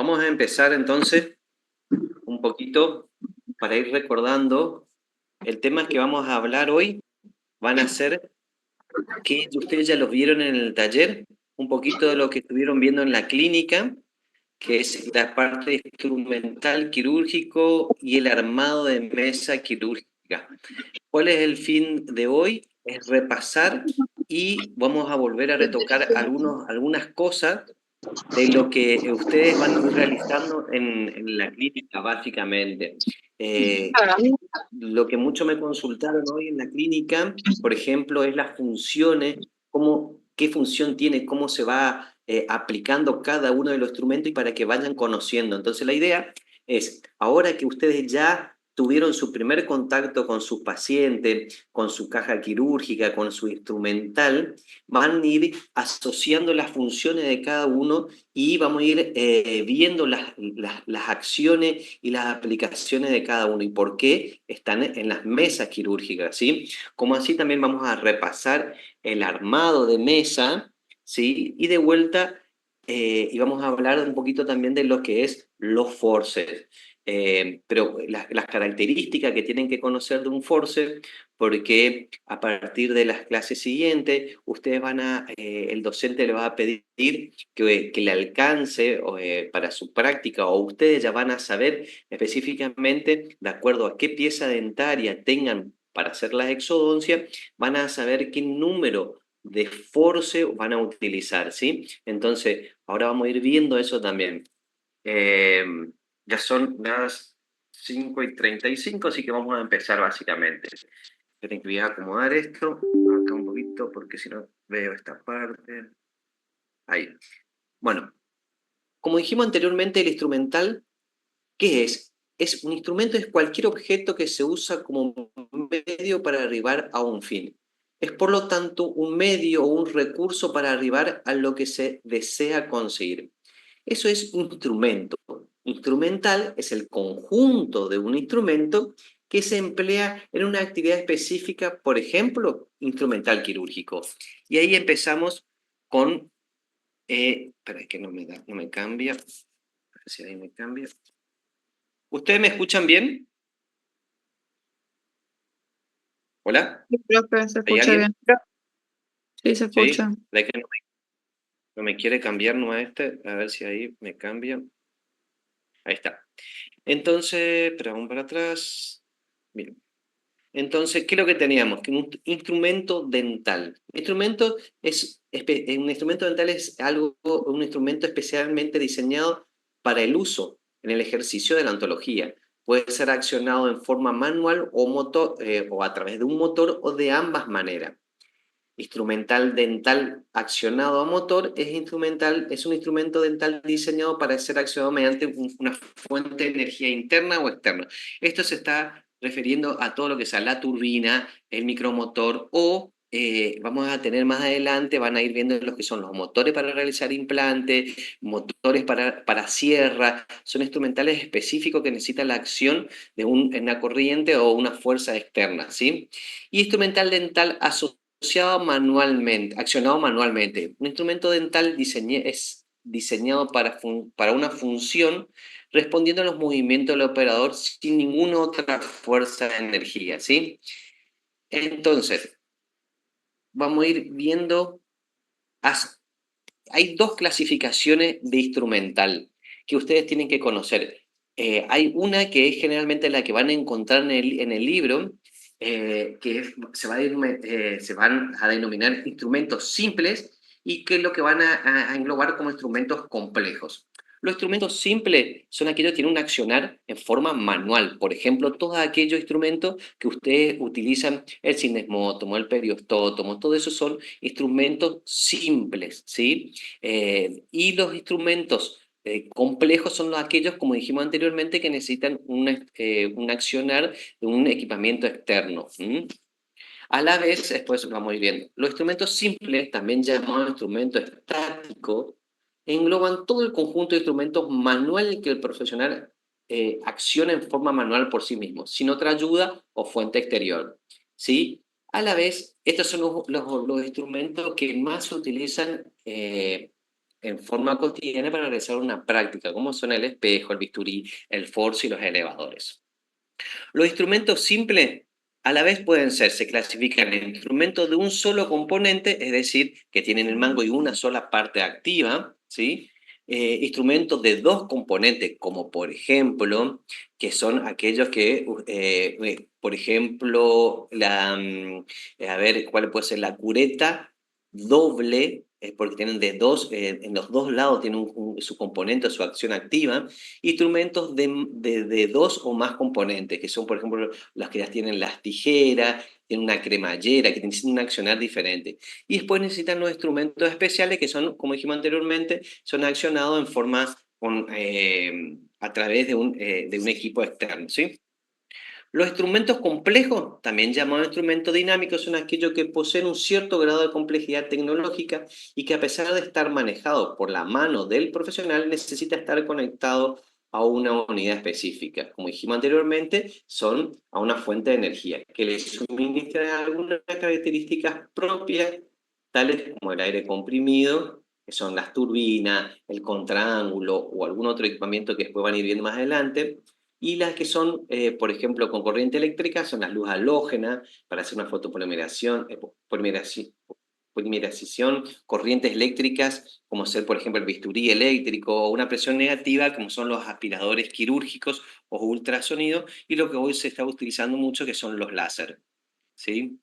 Vamos a empezar entonces un poquito para ir recordando. El tema que vamos a hablar hoy van a ser, que ustedes ya los vieron en el taller, un poquito de lo que estuvieron viendo en la clínica, que es la parte instrumental quirúrgico y el armado de mesa quirúrgica. ¿Cuál es el fin de hoy? Es repasar y vamos a volver a retocar algunas cosas de lo que ustedes van a ir realizando en la clínica, básicamente. Lo que mucho me consultaron hoy en la clínica, por ejemplo, es las funciones, qué función tiene, cómo se va aplicando cada uno de los instrumentos y para que vayan conociendo. Entonces la idea es, ahora que ustedes ya tuvieron su primer contacto con su paciente, con su caja quirúrgica, con su instrumental, van a ir asociando las funciones de cada uno y vamos a ir viendo las acciones y las aplicaciones de cada uno y por qué están en las mesas quirúrgicas, ¿sí? Como así también vamos a repasar el armado de mesa, ¿sí? Y de vuelta, y vamos a hablar un poquito también de lo que es los forceps. Pero las características que tienen que conocer de un forceps, porque a partir de las clases siguientes, ustedes el docente le va a pedir que le alcance para su práctica, o ustedes ya van a saber específicamente, de acuerdo a qué pieza dentaria tengan para hacer la exodoncia, van a saber qué número de force van a utilizar, ¿sí? Entonces, ahora vamos a ir viendo eso también. Eh, ya son las 5:35, así que vamos a empezar básicamente. Esperen que voy a acomodar esto acá un poquito, porque si no veo esta parte. Ahí. Bueno, como dijimos anteriormente, el instrumental, ¿qué es? Un instrumento, es cualquier objeto que se usa como medio para arribar a un fin. Es por lo tanto un medio o un recurso para arribar a lo que se desea conseguir. Eso es instrumento. Instrumental es el conjunto de un instrumento que se emplea en una actividad específica, por ejemplo, instrumental quirúrgico. Y ahí empezamos con, espera que no me cambia, a ver si ahí me cambia. ¿Ustedes me escuchan bien? ¿Hola? Sí, profe, se ¿Hay escucha bien. alguien? Sí, se ¿Sí? escucha. ¿De que no me quiere cambiar no a este? A ver si ahí me cambia. Ahí está. Entonces, pero vamos para atrás. Bien. Entonces, ¿qué es lo que teníamos? Que un instrumento dental. Un instrumento dental es un instrumento especialmente diseñado para el uso en el ejercicio de la odontología. Puede ser accionado en forma manual o motor, o a través de un motor, o de ambas maneras. Instrumental dental accionado a motor es un instrumento dental diseñado para ser accionado mediante una fuente de energía interna o externa. Esto se está refiriendo a todo lo que sea la turbina, el micromotor, o vamos a tener más adelante, van a ir viendo lo que son los motores para realizar implantes, motores para sierra. Son instrumentales específicos que necesitan la acción de una corriente o una fuerza externa, ¿sí? Y instrumental dental accionado manualmente. Un instrumento dental es diseñado para una función respondiendo a los movimientos del operador sin ninguna otra fuerza de energía, ¿sí? Entonces, vamos a ir viendo, hay dos clasificaciones de instrumental que ustedes tienen que conocer. Hay una que es generalmente la que van a encontrar en el libro, se van a denominar instrumentos simples, y que es lo que van a englobar como instrumentos complejos. Los instrumentos simples son aquellos que tienen un accionar en forma manual. Por ejemplo, todos aquellos instrumentos que ustedes utilizan, el cinesmótomo, el periostótomo, todo eso son instrumentos simples, ¿sí? Y los instrumentos complejos son aquellos, como dijimos anteriormente, que necesitan un accionar de un equipamiento externo. A la vez, después vamos a ir viendo, los instrumentos simples, también llamados instrumentos estáticos, engloban todo el conjunto de instrumentos manuales que el profesional acciona en forma manual por sí mismo, sin otra ayuda o fuente exterior, ¿sí? A la vez, estos son los instrumentos que más se utilizan en forma cotidiana para realizar una práctica, como son el espejo, el bisturí, el force y los elevadores. Los instrumentos simples a la vez se clasifican en instrumentos de un solo componente, es decir, que tienen el mango y una sola parte activa, ¿sí? Instrumentos de dos componentes, como por ejemplo, que son aquellos que, por ejemplo, a ver, ¿cuál puede ser? La cureta doble, porque tienen en los dos lados tienen su componente, su acción activa. Instrumentos de dos o más componentes, que son, por ejemplo, los que ya tienen las tijeras, tienen una cremallera, que necesitan un accionar diferente. Y después necesitan los instrumentos especiales, que son, como dijimos anteriormente, son accionados en forma a través de un equipo externo, ¿sí? Los instrumentos complejos, también llamados instrumentos dinámicos, son aquellos que poseen un cierto grado de complejidad tecnológica y que a pesar de estar manejados por la mano del profesional, necesita estar conectado a una unidad específica. Como dijimos anteriormente, son a una fuente de energía que les suministra algunas características propias, tales como el aire comprimido, que son las turbinas, el contraángulo o algún otro equipamiento que después van a ir viendo más adelante. Y las que son, por ejemplo, con corriente eléctrica, son las luz halógena para hacer una fotopolimerización, polimerización, corrientes eléctricas, como ser, por ejemplo, el bisturí eléctrico, o una presión negativa, como son los aspiradores quirúrgicos o ultrasonido, y lo que hoy se está utilizando mucho, que son los láser, ¿sí?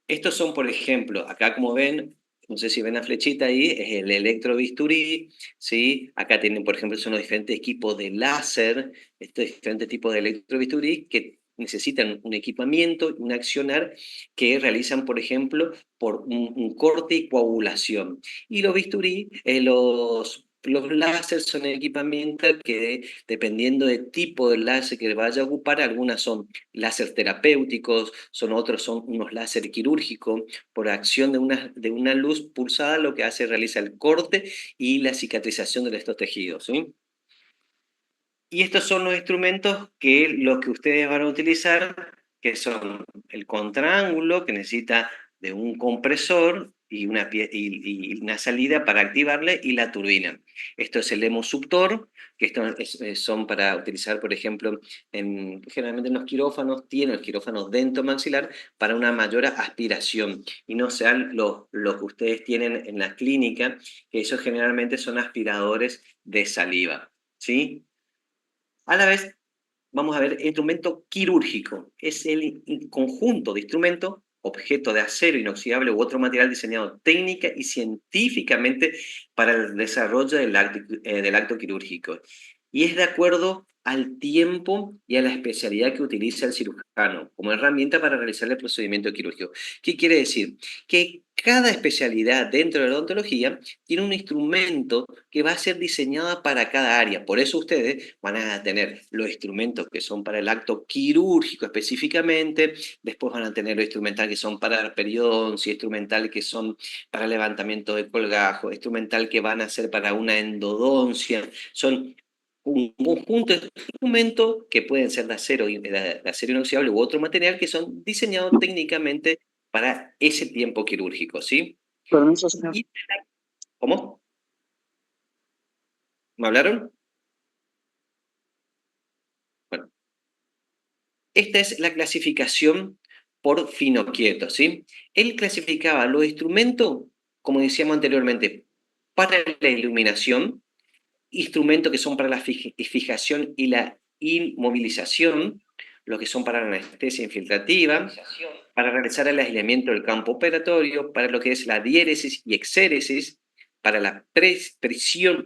Estos son, por ejemplo, acá como ven, no sé si ven la flechita ahí, es el electrobisturí, ¿sí? Acá tienen, por ejemplo, son los diferentes equipos de láser, estos diferentes tipos de electrobisturí que necesitan un equipamiento, un accionar que realizan, por ejemplo, por un corte y coagulación. Y los bisturí, los láser son equipamientos que, dependiendo del tipo de láser que vaya a ocupar, algunas son láser terapéuticos, son unos láser quirúrgicos, por acción de una luz pulsada, lo que hace, realiza el corte y la cicatrización de estos tejidos, ¿sí? Y estos son los instrumentos los que ustedes van a utilizar, que son el contraángulo, que necesita de un compresor y una salida para activarle, y la turbina. Esto es el hemosuptor, que son para utilizar, por ejemplo, generalmente en los quirófanos, tienen los quirófanos dentomaxilar para una mayor aspiración, y no sean los que ustedes tienen en la clínica, que esos generalmente son aspiradores de saliva, ¿sí? A la vez, vamos a ver instrumento quirúrgico. Es el conjunto de instrumentos, objeto de acero inoxidable u otro material diseñado técnica y científicamente para el desarrollo del acto quirúrgico. Y es de acuerdo al tiempo y a la especialidad que utiliza el cirujano como herramienta para realizar el procedimiento quirúrgico. ¿Qué quiere decir? Que cada especialidad dentro de la odontología tiene un instrumento que va a ser diseñado para cada área. Por eso ustedes van a tener los instrumentos que son para el acto quirúrgico específicamente, después van a tener los instrumentales que son para la periodoncia, instrumentales que son para levantamiento de colgajo, instrumental que van a ser para una endodoncia. Son un conjunto de instrumentos que pueden ser de acero inoxidable u otro material, que son diseñados técnicamente para ese tiempo quirúrgico, ¿sí? Permiso, señor. ¿Cómo? ¿Me hablaron? Bueno, esta es la clasificación por Finocchieto, ¿sí? Él clasificaba los instrumentos, como decíamos anteriormente, para la iluminación, instrumentos que son para la fijación y la inmovilización, lo que son para la anestesia infiltrativa, para realizar el aislamiento del campo operatorio, para lo que es la diéresis y exéresis, para la prensión,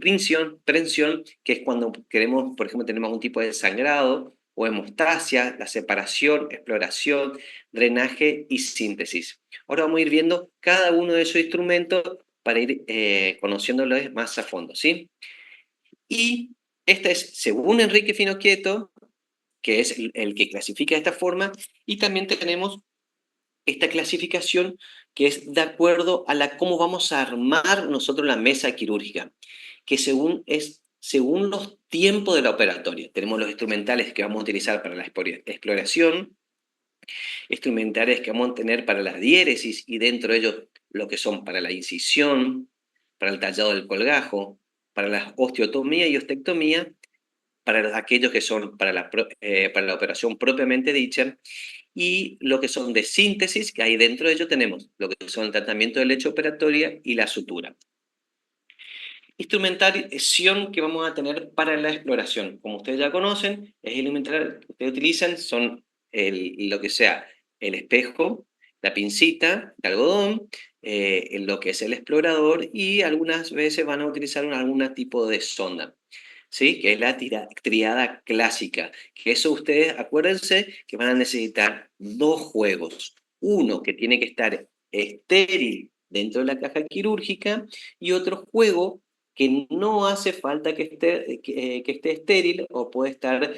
que es cuando queremos, por ejemplo, tenemos un tipo de sangrado, o hemostasia, la separación, exploración, drenaje y síntesis. Ahora vamos a ir viendo cada uno de esos instrumentos para ir conociéndolos más a fondo, ¿sí? Y esta es, según Enrique Finocchieto, que es el que clasifica de esta forma, y también tenemos esta clasificación que es de acuerdo a cómo vamos a armar nosotros la mesa quirúrgica, que según los tiempos de la operatoria. Tenemos los instrumentales que vamos a utilizar para la exploración, instrumentales que vamos a tener para la diéresis y dentro de ellos lo que son para la incisión, para el tallado del colgajo, para la osteotomía y ostectomía, para aquellos que son para la operación propiamente dicha, y lo que son de síntesis, que ahí dentro de ello tenemos lo que son el tratamiento de leche operatoria y la sutura. Instrumentación que vamos a tener para la exploración. Como ustedes ya conocen, es el instrumental que ustedes utilizan, son lo que sea el espejo, la pincita de algodón, lo que es el explorador, y algunas veces van a utilizar algún tipo de sonda, ¿sí? Que es la triada clásica. Que eso ustedes, acuérdense que van a necesitar dos juegos. Uno que tiene que estar estéril dentro de la caja quirúrgica, y otro juego que no hace falta que esté estéril, o puede estar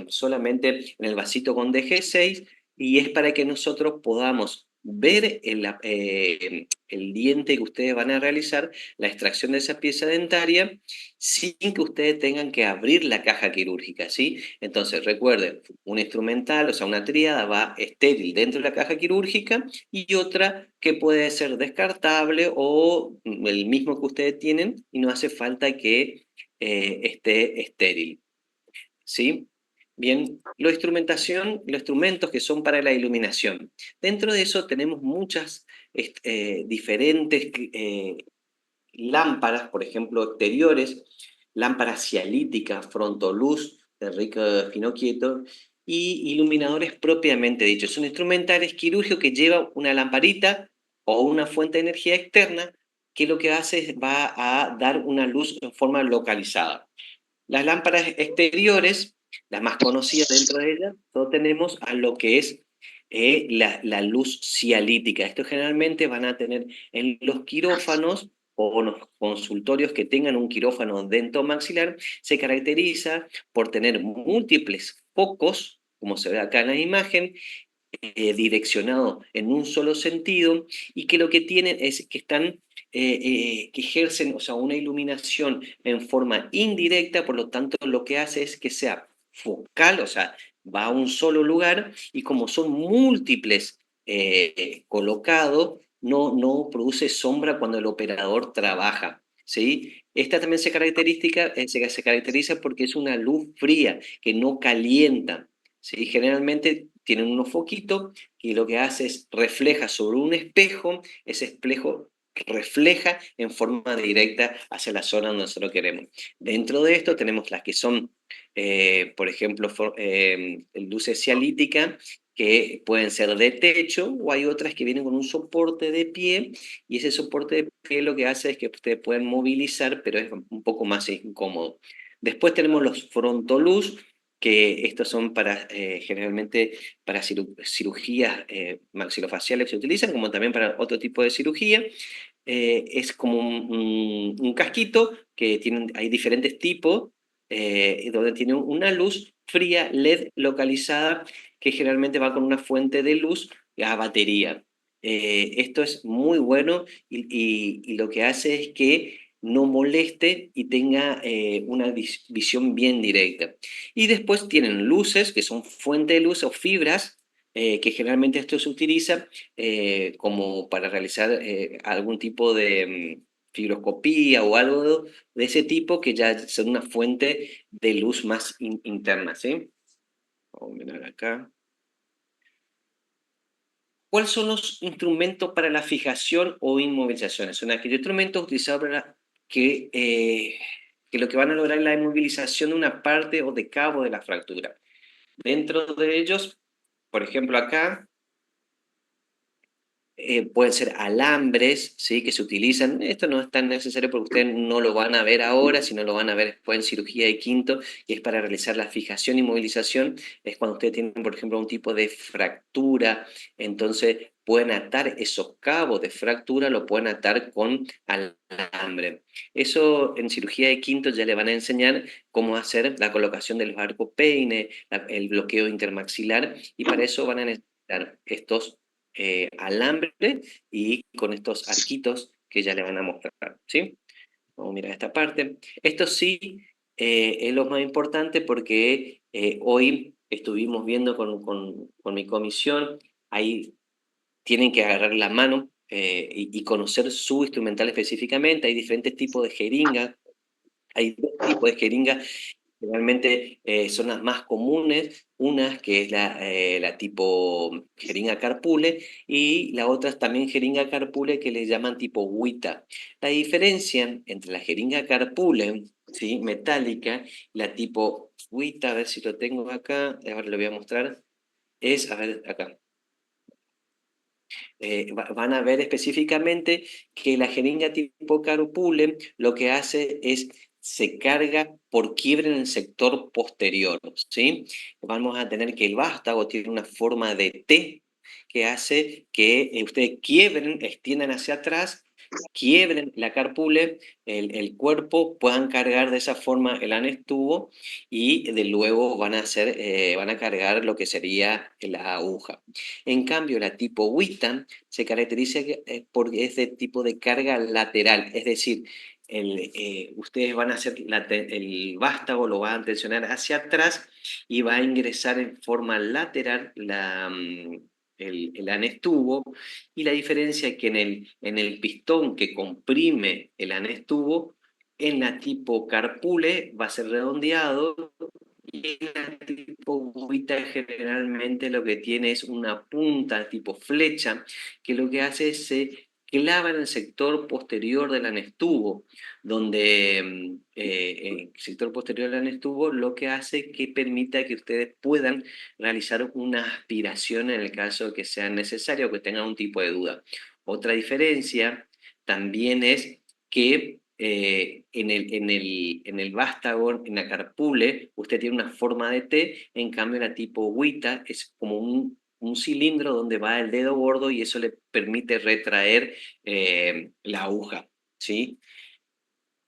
solamente en el vasito con DG6, y es para que nosotros podamos ver el diente que ustedes van a realizar, la extracción de esa pieza dentaria, sin que ustedes tengan que abrir la caja quirúrgica, ¿sí? Entonces, recuerden, un instrumental, o sea, una tríada va estéril dentro de la caja quirúrgica, y otra que puede ser descartable o el mismo que ustedes tienen, y no hace falta que esté estéril, ¿sí? Bien, los instrumentos que son para la iluminación. Dentro de eso tenemos muchas diferentes lámparas, por ejemplo, exteriores, lámparas cialíticas, frontoluz de Enrique Finocchieto, y iluminadores propiamente dichos. Son instrumentales quirúrgicos que llevan una lamparita o una fuente de energía externa, que lo que hace es va a dar una luz en forma localizada. Las lámparas exteriores, las más conocidas dentro de ellas, todos tenemos a lo que es la luz cialítica. Esto generalmente van a tener en los quirófanos o los consultorios que tengan un quirófano dentomaxilar. Se caracteriza por tener múltiples focos, como se ve acá en la imagen, direccionado en un solo sentido, y que lo que tienen es que que ejercen, o sea, una iluminación en forma indirecta. Por lo tanto, lo que hace es que sea focal, o sea, va a un solo lugar, y como son múltiples colocados, no produce sombra cuando el operador trabaja, ¿sí? Esta también se caracteriza porque es una luz fría, que no calienta, ¿sí? Generalmente tienen unos foquitos que lo que hace es refleja sobre un espejo. Ese espejo refleja en forma directa hacia la zona donde nosotros queremos. Dentro de esto tenemos las que son, por ejemplo, luces cialíticas, que pueden ser de techo, o hay otras que vienen con un soporte de pie, y ese soporte de pie lo que hace es que ustedes pueden movilizar, pero es un poco más incómodo. Después tenemos los frontoluz, que estos son generalmente para cirugías maxilofaciales, se utilizan, como también para otro tipo de cirugía. Es como un casquito que hay diferentes tipos, donde tiene una luz fría LED localizada, que generalmente va con una fuente de luz a batería. Esto es muy bueno, y lo que hace es que no moleste y tenga una visión bien directa. Y después tienen luces, que son fuente de luz o fibras, que generalmente esto se utiliza como para realizar algún tipo de fibroscopía o algo de ese tipo, que ya son una fuente de luz más interna, ¿sí? Vamos a mirar acá. ¿Cuáles son los instrumentos para la fijación o inmovilización? Son aquellos instrumentos utilizados que lo que van a lograr es la inmovilización de una parte o de cabo de la fractura. Dentro de ellos, por ejemplo, acá pueden ser alambres, ¿sí? Que se utilizan. Esto no es tan necesario porque ustedes no lo van a ver ahora, sino lo van a ver después en cirugía de quinto, y es para realizar la fijación y movilización. Es cuando ustedes tienen, por ejemplo, un tipo de fractura, entonces pueden atar esos cabos de fractura, lo pueden atar con alambre. Eso en cirugía de quinto ya le van a enseñar cómo hacer la colocación de los arcos peine, el bloqueo intermaxilar, y para eso van a necesitar estos alambre, y con estos arquitos que ya le van a mostrar, ¿sí? Vamos a mirar esta parte. Esto sí es lo más importante, porque hoy estuvimos viendo con mi comisión, ahí tienen que agarrar la mano y conocer su instrumental específicamente. Hay diferentes tipos de jeringa. Hay dos tipos de jeringa. Generalmente son las más comunes, una que es la tipo jeringa carpule y la otra es también jeringa carpule que le llaman tipo Wita. La diferencia entre la jeringa carpule, ¿sí? Metálica, y la tipo Wita, a ver si lo tengo acá, ahora lo voy a mostrar, es, a ver, acá. Van a ver específicamente que la jeringa tipo carpule lo que hace es se carga por quiebre en el sector posterior, ¿sí? Vamos a tener que el vástago tiene una forma de T que hace que ustedes quiebren, extiendan hacia atrás, quiebren la carpule, el cuerpo, puedan cargar de esa forma el anestubo y de luego van van a cargar lo que sería la aguja. En cambio, la tipo Wita se caracteriza porque es de tipo de carga lateral, es decir, ustedes van a hacer el vástago, lo van a tensionar hacia atrás y va a ingresar en forma lateral el anestubo, y la diferencia es que en el pistón que comprime el anestubo, en la tipo carpule va a ser redondeado y la tipo cubita generalmente lo que tiene es una punta tipo flecha, que lo que hace es se clava en el sector posterior del anestubo, donde el sector posterior del anestubo lo que hace que permita que ustedes puedan realizar una aspiración en el caso de que sea necesario o que tengan un tipo de duda. Otra diferencia también es que en el vástago, en la carpule, usted tiene una forma de T, en cambio la tipo Wita es como un cilindro donde va el dedo gordo y eso le permite retraer la aguja, ¿sí?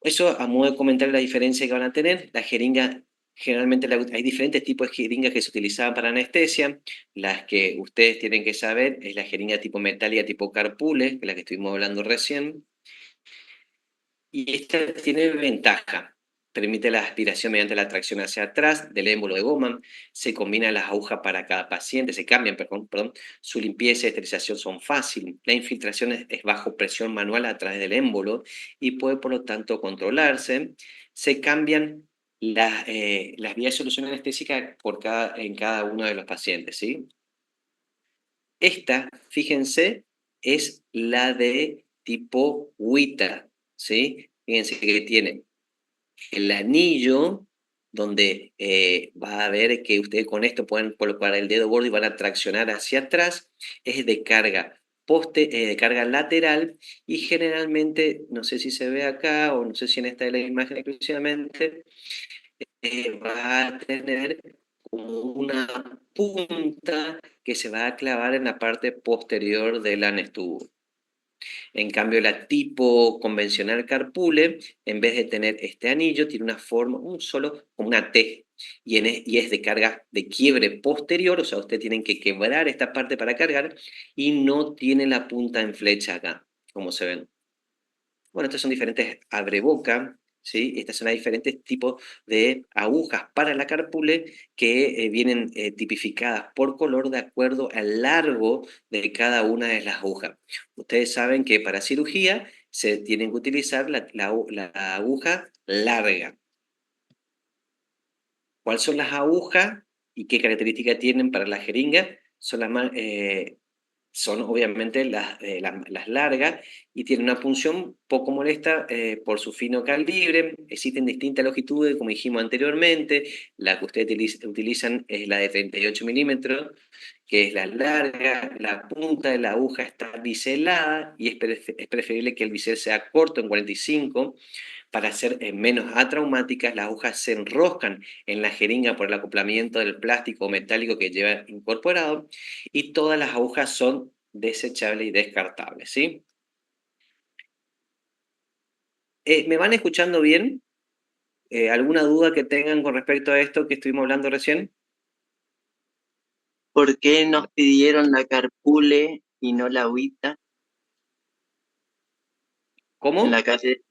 Eso a modo de comentar la diferencia que van a tener. La jeringa, generalmente hay diferentes tipos de jeringas que se utilizaban para anestesia. Las que ustedes tienen que saber es la jeringa tipo metálica, tipo carpule, que es la que estuvimos hablando recién. Y esta tiene ventaja. Permite la aspiración mediante la tracción hacia atrás del émbolo de goma. Se combinan las agujas para cada paciente, se cambian, perdón. Su limpieza y esterilización son fáciles. La infiltración es bajo presión manual a través del émbolo y puede, por lo tanto, controlarse. Se cambian las vías de solución anestésica en cada uno de los pacientes, ¿sí? Esta, fíjense, es la de tipo Wita, ¿sí? Fíjense que tiene el anillo donde va a ver que ustedes con esto pueden colocar el dedo gordo y van a traccionar hacia atrás. Es de carga de carga lateral y generalmente, no sé si se ve acá o no sé si en esta de la imagen exclusivamente, va a tener como una punta que se va a clavar en la parte posterior del anestubo. En cambio, la tipo convencional carpule, en vez de tener este anillo, tiene una forma, como una T, y es de carga de quiebre posterior, o sea, ustedes tienen que quebrar esta parte para cargar, y no tiene la punta en flecha acá, como se ven. Bueno, estos son diferentes abreboca, ¿sí? Estas son las diferentes tipos de agujas para la carpule que vienen tipificadas por color de acuerdo al largo de cada una de las agujas. Ustedes saben que para cirugía se tienen que utilizar la aguja larga. ¿Cuáles son las agujas y qué características tienen para la jeringa? Son obviamente las largas y tienen una punción poco molesta por su fino calibre. Existen distintas longitudes, como dijimos anteriormente. La que ustedes utilizan es la de 38 milímetros, que es la larga. La punta de la aguja está biselada y es preferible que el bisel sea corto, en 45. Para ser menos atraumáticas, las agujas se enroscan en la jeringa por el acoplamiento del plástico metálico que lleva incorporado, y todas las agujas son desechables y descartables, ¿sí? ¿Me van escuchando bien? ¿Alguna duda que tengan con respecto a esto que estuvimos hablando recién? ¿Por qué nos pidieron la carpule y no la Wita en la ¿Cómo? calle?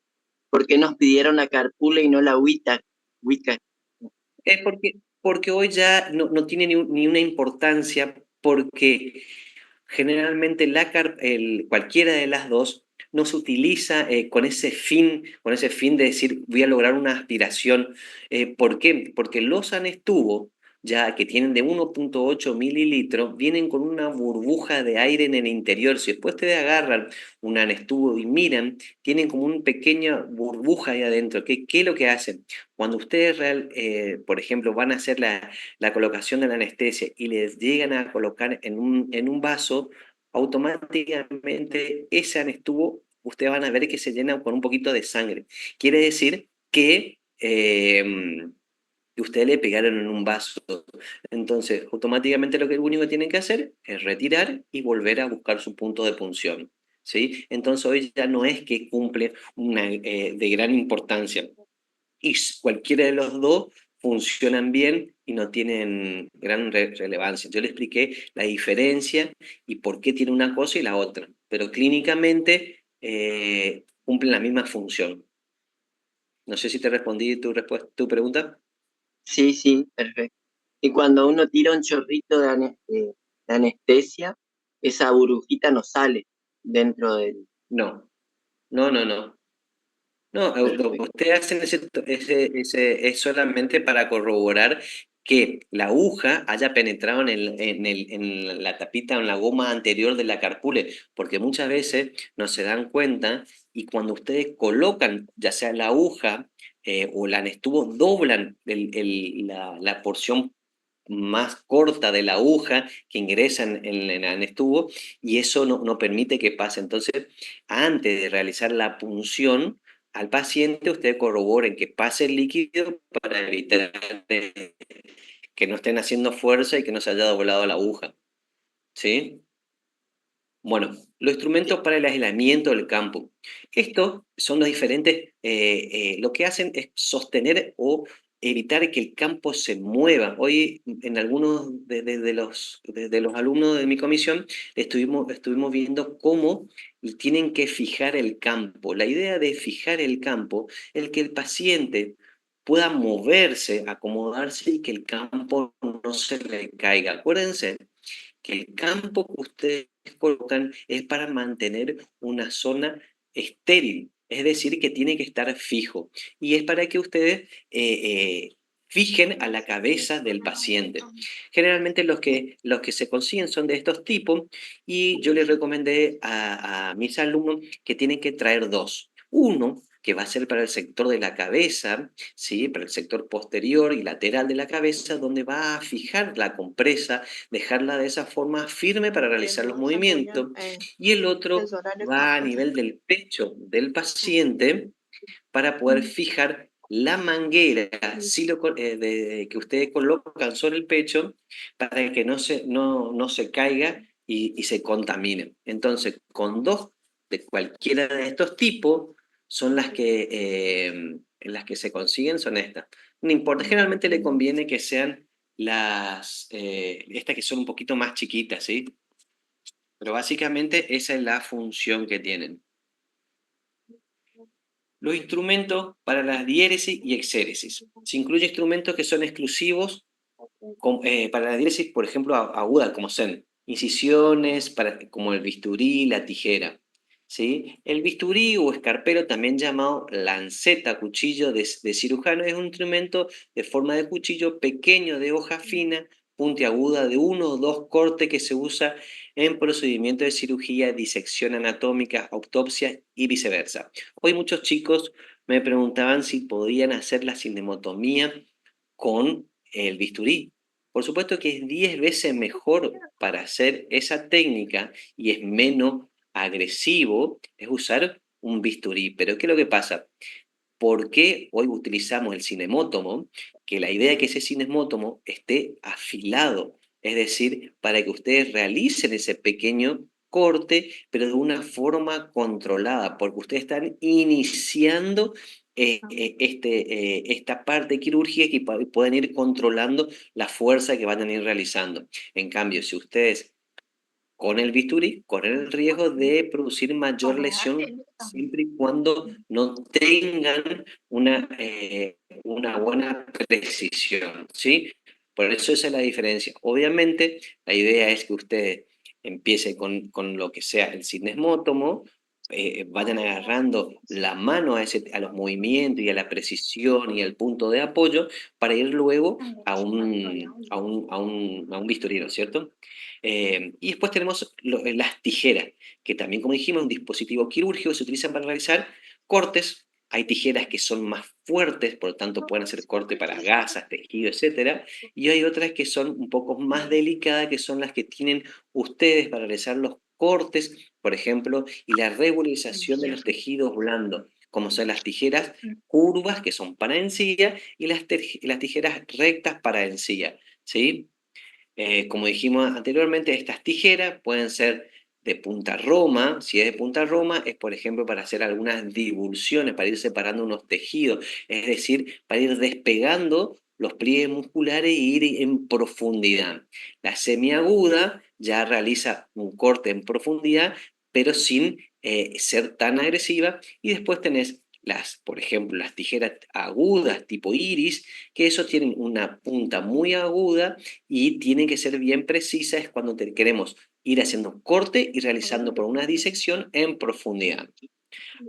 ¿Por qué nos pidieron la carpule y no la Wita? Wicca. Porque hoy ya no tiene ni una importancia, porque Generalmente cualquiera de las dos no se utiliza con ese fin de decir voy a lograr una aspiración. ¿Por qué? Porque los anestubo, ya que tienen de 1,8 mililitros, vienen con una burbuja de aire en el interior. Si después ustedes agarran un anestubo y miran, tienen como una pequeña burbuja ahí adentro. ¿Qué es lo que hacen? Cuando ustedes, por ejemplo, van a hacer la colocación de la anestesia y les llegan a colocar en un vaso, automáticamente ese anestubo, ustedes van a ver que se llena con un poquito de sangre. Quiere decir que ustedes le pegaron en un vaso. Entonces, automáticamente lo que único que tienen que hacer es retirar y volver a buscar su punto de punción. ¿Sí? Entonces hoy ya no es que cumple una de gran importancia. Y cualquiera de los dos funcionan bien y no tienen gran relevancia. Yo le expliqué la diferencia y por qué tiene una cosa y la otra, pero clínicamente cumplen la misma función. No sé si te respondí tu pregunta. Sí, sí, perfecto. Y cuando uno tira un chorrito de anestesia, esa burbujita no sale dentro del... No, no, no, no. No, lo que Perfecto. ustedes hacen es solamente para corroborar que la aguja haya penetrado en la tapita o en la goma anterior de la carpule, porque muchas veces no se dan cuenta y cuando ustedes colocan ya sea la aguja o el anestubo, doblan la porción más corta de la aguja que ingresa en el anestubo y eso no permite que pase. Entonces, antes de realizar la punción, al paciente ustedes corroboren que pase el líquido para evitar que no estén haciendo fuerza y que no se haya doblado la aguja. ¿Sí? Bueno, los instrumentos para el aislamiento del campo. Estos son los diferentes, lo que hacen es sostener o evitar que el campo se mueva. Hoy en algunos de los alumnos de mi comisión estuvimos viendo cómo tienen que fijar el campo. La idea de fijar el campo es que el paciente pueda moverse, acomodarse y que el campo no se le caiga. Acuérdense que el campo que ustedes colocan es para mantener una zona estéril, es decir, que tiene que estar fijo. Y es para que ustedes fijen a la cabeza del paciente. Generalmente los que se consiguen son de estos tipos y yo les recomendé a mis alumnos que tienen que traer dos. Uno que va a ser para el sector de la cabeza, ¿sí? Para el sector posterior y lateral de la cabeza, donde va a fijar la compresa, dejarla de esa forma firme para realizar los movimientos, y el otro va a nivel del pecho del paciente para poder fijar la manguera que ustedes colocan sobre el pecho para que no se caiga y se contamine. Entonces, con dos de cualquiera de estos tipos son las que se consiguen, son estas. No importa, generalmente le conviene que sean estas que son un poquito más chiquitas, ¿sí? Pero básicamente esa es la función que tienen. Los instrumentos para la diéresis y exéresis. Se incluyen instrumentos que son exclusivos para la diéresis, por ejemplo, aguda, como son incisiones, como el bisturí, la tijera. ¿Sí? El bisturí o escarpero, también llamado lanceta, cuchillo de cirujano, es un instrumento de forma de cuchillo pequeño, de hoja fina, puntiaguda, de uno o dos cortes, que se usa en procedimientos de cirugía, disección anatómica, autopsia y viceversa. Hoy muchos chicos me preguntaban si podían hacer la cinemotomía con el bisturí. Por supuesto que es 10 veces mejor para hacer esa técnica y es menos agresivo, es usar un bisturí. Pero ¿qué es lo que pasa? ¿Por qué hoy utilizamos el cinemótomo? Que la idea es que ese cinemótomo esté afilado, es decir, para que ustedes realicen ese pequeño corte, pero de una forma controlada, porque ustedes están iniciando esta parte quirúrgica y pueden ir controlando la fuerza que van a ir realizando. En cambio, si ustedes con el bisturí corren el riesgo de producir mayor lesión siempre y cuando no tengan una buena precisión, ¿sí? Por eso esa es la diferencia. Obviamente, la idea es que ustedes empiece con lo que sea el cinesmótomo, vayan agarrando la mano a los movimientos y a la precisión y al punto de apoyo para ir luego a un bisturí, ¿no es cierto? Y después tenemos las tijeras, que también, como dijimos, es un dispositivo quirúrgico que se utilizan para realizar cortes. Hay tijeras que son más fuertes, por lo tanto pueden hacer corte para gasas, tejido, etcétera, y hay otras que son un poco más delicadas, que son las que tienen ustedes para realizar los cortes, por ejemplo, y la regularización de los tejidos blandos, como son las tijeras curvas, que son para encía, y las tijeras rectas para encía, ¿sí? Como dijimos anteriormente, estas tijeras pueden ser de punta roma. Si es de punta roma, es por ejemplo para hacer algunas divulsiones, para ir separando unos tejidos, es decir, para ir despegando los pliegues musculares e ir en profundidad. La semiaguda ya realiza un corte en profundidad, pero sin ser tan agresiva. Y después tenés por ejemplo, las tijeras agudas tipo iris, que eso tienen una punta muy aguda y tienen que ser bien precisas, es cuando queremos ir haciendo corte y realizando por una disección en profundidad.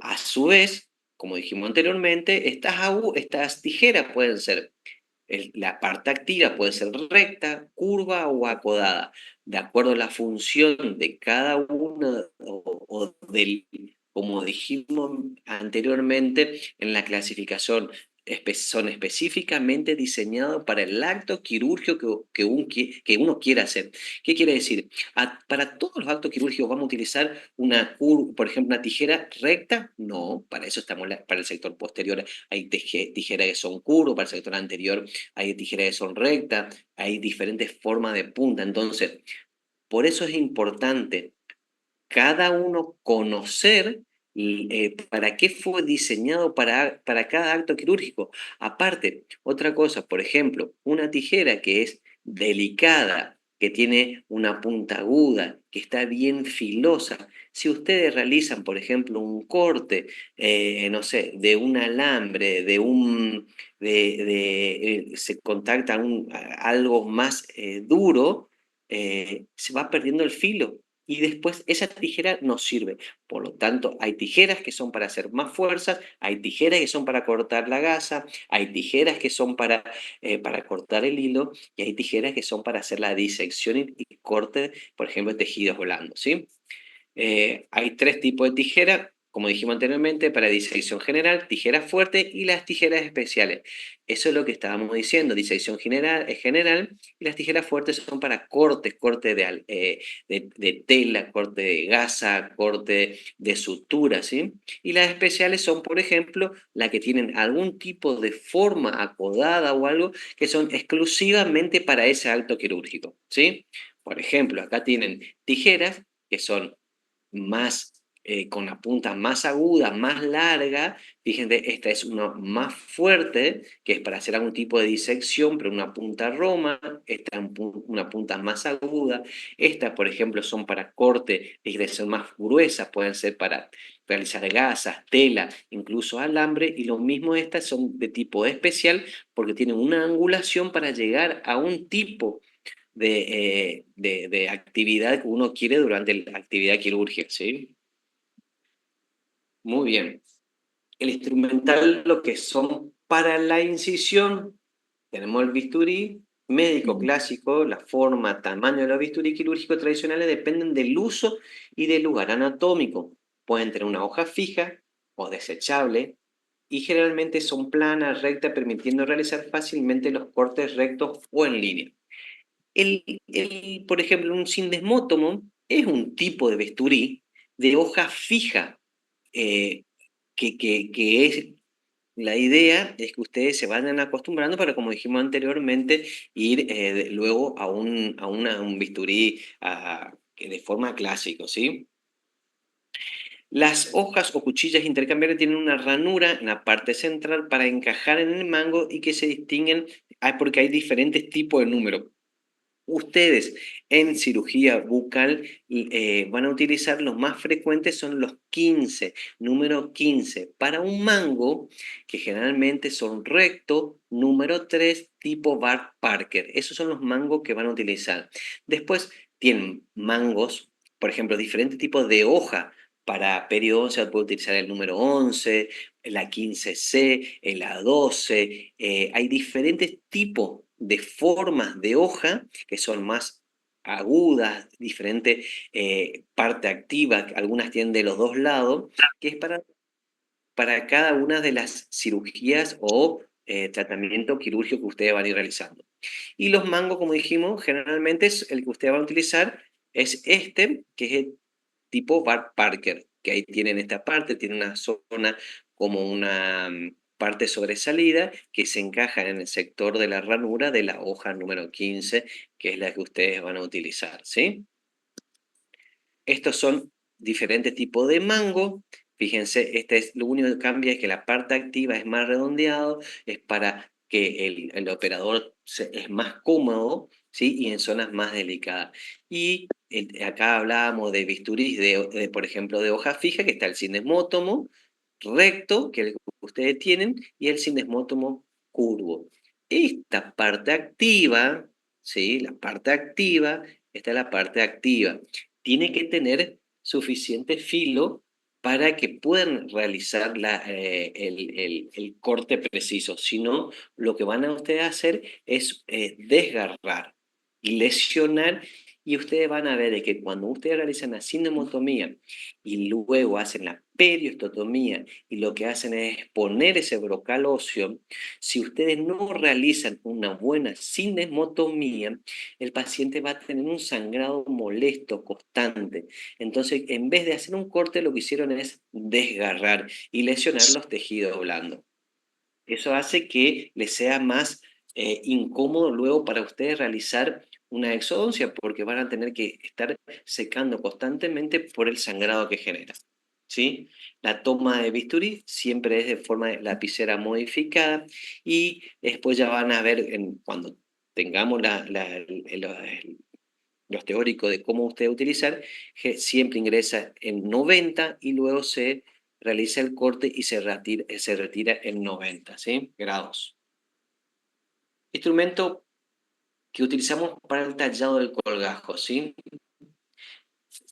A su vez, como dijimos anteriormente, estas tijeras pueden ser, la parte activa puede ser recta, curva o acodada, de acuerdo a la función de cada uno como dijimos anteriormente en la clasificación, son específicamente diseñados para el acto quirúrgico que uno quiera hacer. ¿Qué quiere decir? Para todos los actos quirúrgicos vamos a utilizar por ejemplo, una tijera recta. No, para eso estamos para el sector posterior. Hay tijeras que son curvas, para el sector anterior hay tijeras que son rectas, hay diferentes formas de punta. Entonces, por eso es importante cada uno conocer para qué fue diseñado para cada acto quirúrgico. Aparte, otra cosa, por ejemplo, una tijera que es delicada, que tiene una punta aguda, que está bien filosa. Si ustedes realizan, por ejemplo, un corte, no sé, de un alambre, se contacta algo más duro, se va perdiendo el filo y después esa tijera no sirve. Por lo tanto, hay tijeras que son para hacer más fuerzas, hay tijeras que son para cortar la gasa, hay tijeras que son para cortar el hilo y hay tijeras que son para hacer la disección y corte, por ejemplo, de tejidos blandos, ¿sí? Hay tres tipos de tijera, como dijimos anteriormente, para disección general, tijeras fuertes y las tijeras especiales. Eso es lo que estábamos diciendo, disección general es general y las tijeras fuertes son para corte de tela, corte de gasa, corte de sutura, ¿sí? Y las especiales son, por ejemplo, las que tienen algún tipo de forma acodada o algo que son exclusivamente para ese acto quirúrgico, ¿sí? Por ejemplo, acá tienen tijeras que son más, con la punta más aguda, más larga. Fíjense, esta es una más fuerte, que es para hacer algún tipo de disección, pero una punta roma. Esta es una punta más aguda. Estas, por ejemplo, son para corte, que son más gruesas, pueden ser para realizar gasas, tela, incluso alambre, y lo mismo estas son de tipo especial porque tienen una angulación para llegar a un tipo de actividad que uno quiere durante la actividad quirúrgica, ¿sí? Muy bien. El instrumental, lo que son para la incisión, tenemos el bisturí médico clásico, la forma, tamaño de los bisturí quirúrgicos tradicionales dependen del uso y del lugar anatómico. Pueden tener una hoja fija o desechable y generalmente son planas, rectas, permitiendo realizar fácilmente los cortes rectos o en línea. Por ejemplo, un sindesmótomo es un tipo de bisturí de hoja fija, eh, que es la idea es que ustedes se vayan acostumbrando para, como dijimos anteriormente, ir luego a un bisturí de forma clásico, ¿sí? Las hojas o cuchillas intercambiables tienen una ranura en la parte central para encajar en el mango y que se distinguen porque hay diferentes tipos de números. Ustedes en cirugía bucal van a utilizar los más frecuentes son los 15, número 15. Para un mango, que generalmente son recto, número 3, tipo Bart Parker. Esos son los mangos que van a utilizar. Después, tienen mangos, por ejemplo, diferentes tipos de hoja. Para periodoncia se puede utilizar el número 11, la 15C, la 12. Hay diferentes tipos de formas de hoja que son más agudas, diferente parte activa, algunas tienen de los dos lados, que es para cada una de las cirugías o tratamiento quirúrgico que ustedes van a ir realizando. Y los mangos, como dijimos, generalmente es el que ustedes van a utilizar es este, que es el tipo Bart Parker, que ahí tienen esta parte, tiene una zona como una parte sobresalida que se encaja en el sector de la ranura de la hoja número 15, que es la que ustedes van a utilizar, ¿sí? Estos son diferentes tipos de mango. Fíjense, lo único que cambia es que la parte activa es más redondeado, es para que el operador es más cómodo, ¿sí? Y en zonas más delicadas. Y acá hablábamos de bisturís, por ejemplo, de hoja fija, que está el cinesmótomo recto, que es el que ustedes tienen, y el cinesmótomo curvo. Esta parte activa, ¿sí? La parte activa, esta es la parte activa. Tiene que tener suficiente filo para que puedan realizar el corte preciso. Si no, lo que van a ustedes a hacer es desgarrar y lesionar, y ustedes van a ver de que cuando ustedes realizan la cinemotomía y luego hacen la periostotomía y lo que hacen es poner ese brocal óseo, si ustedes no realizan una buena cinemotomía, el paciente va a tener un sangrado molesto, constante. Entonces, en vez de hacer un corte, lo que hicieron es desgarrar y lesionar los tejidos blandos. Eso hace que les sea más incómodo luego para ustedes realizar una exodoncia, porque van a tener que estar secando constantemente por el sangrado que genera. ¿Sí? La toma de bisturí siempre es de forma de lapicera modificada, y después ya van a ver cuando tengamos los teóricos de cómo usted utilizar, que siempre ingresa en 90 y luego se realiza el corte y se retira en 90, ¿sí? Grados. Instrumento que utilizamos para el tallado del colgajo, ¿sí?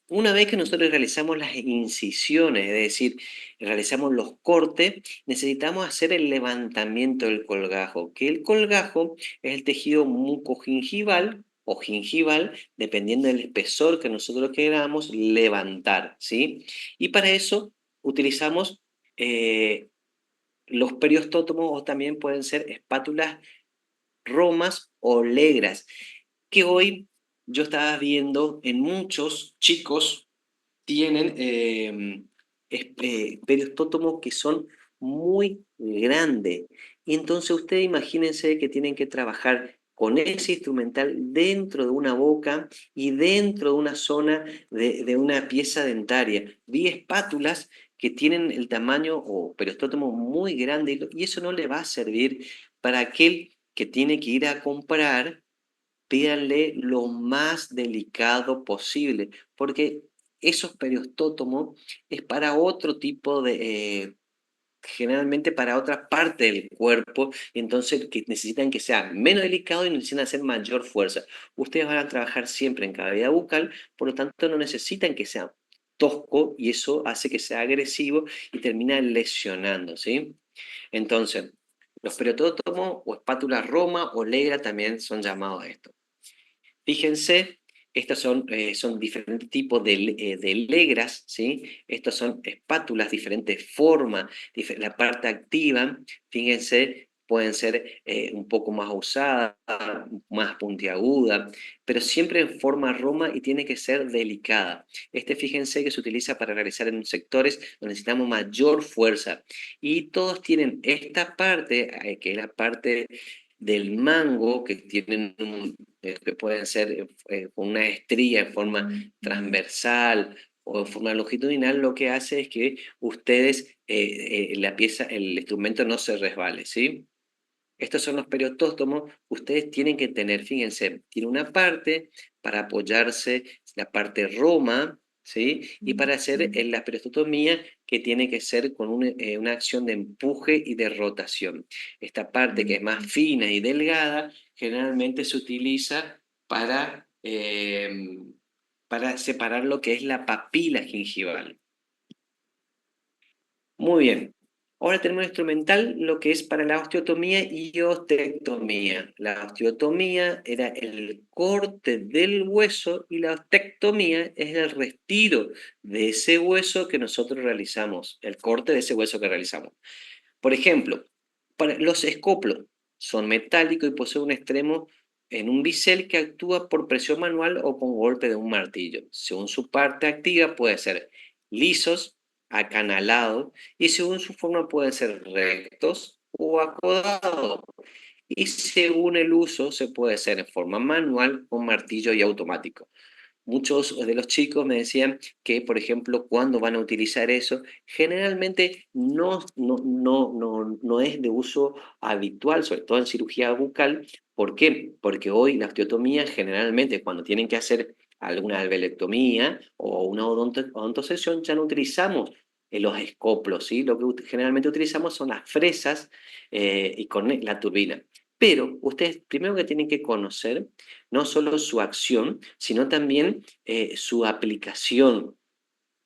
Una vez que nosotros realizamos las incisiones, es decir, realizamos los cortes, necesitamos hacer el levantamiento del colgajo, que el colgajo es el tejido mucogingival o gingival, dependiendo del espesor que nosotros queramos levantar, ¿sí? Y para eso utilizamos los periostótomos, o también pueden ser espátulas romas o legras, que hoy yo estaba viendo en muchos chicos tienen periostótomos que son muy grandes. Y entonces ustedes imagínense que tienen que trabajar con ese instrumental dentro de una boca y dentro de una zona de una pieza dentaria. Vi espátulas que tienen el tamaño o periostótomo muy grande, y eso no le va a servir para aquel que tiene que ir a comprar. Pídanle lo más delicado posible, porque esos periostótomos es para otro tipo generalmente para otra parte del cuerpo, entonces que necesitan que sea menos delicado y necesitan hacer mayor fuerza. Ustedes van a trabajar siempre en cavidad bucal, por lo tanto no necesitan que sea tosco, y eso hace que sea agresivo y termina lesionando, ¿sí? Entonces, los periostótomos o espátula roma o legra también son llamados a esto. Fíjense, estos son diferentes tipos de legras, ¿sí? Estos son espátulas, diferentes formas, la parte activa, fíjense, pueden ser un poco más usadas, más puntiaguda, pero siempre en forma roma y tiene que ser delicada. Fíjense que se utiliza para realizar en sectores donde necesitamos mayor fuerza. Y todos tienen esta parte, que es la parte del mango, que tienen que pueden ser con una estría en forma transversal o en forma longitudinal. Lo que hace es que ustedes, la pieza, el instrumento no se resbale, ¿sí? Estos son los periostótomos. Ustedes tienen que tener, fíjense, tiene una parte para apoyarse, la parte roma, ¿sí? Y para hacer la periostotomía, que tiene que ser con una acción de empuje y de rotación. Esta parte, que es más fina y delgada, generalmente se utiliza para para separar lo que es la papila gingival. Muy bien. Ahora tenemos el instrumental, lo que es para la osteotomía y ostectomía. La osteotomía era el corte del hueso y la ostectomía es el retiro de ese hueso que nosotros realizamos, el corte de ese hueso que realizamos. Por ejemplo, para los escoplos son metálicos y poseen un extremo en un bisel que actúa por presión manual o con golpe de un martillo. Según su parte activa puede ser lisos, acanalados y según su forma pueden ser rectos o acodados. Y según el uso se puede hacer en forma manual, con martillo y automático. Muchos de los chicos me decían que, por ejemplo, cuando van a utilizar eso, generalmente no es de uso habitual, sobre todo en cirugía bucal. ¿Por qué? Porque hoy la osteotomía, generalmente, cuando tienen que hacer alguna alveolectomía o una odontosección, ya no utilizamos los escoplos, ¿sí? Lo que generalmente utilizamos son las fresas y con la turbina. Pero ustedes primero que tienen que conocer no solo su acción, sino también su aplicación.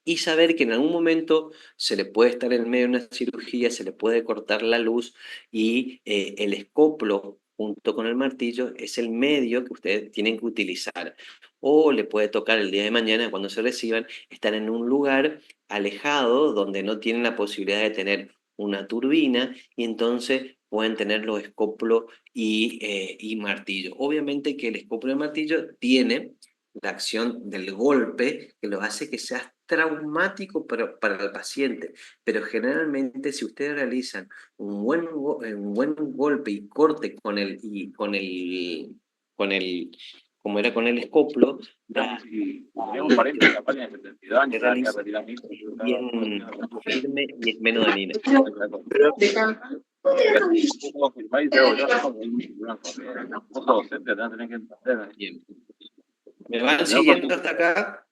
Y saber que en algún momento se le puede estar en medio de una cirugía, se le puede cortar la luz y el escoplo junto con el martillo es el medio que ustedes tienen que utilizar. O le puede tocar el día de mañana cuando se reciban, estar en un lugar alejado donde no tienen la posibilidad de tener una turbina y entonces pueden tener los escoplos y martillo. Obviamente que el escoplo y el martillo tiene la acción del golpe que lo hace que sea traumático para el paciente, pero generalmente si ustedes realizan un buen golpe y corte como era con el escoplo, Tenemos parientes en Campaña de 72 años, se que realiza retirar mi bien firme y es menos dañina. Bien. ¿Me van siguiendo hasta acá?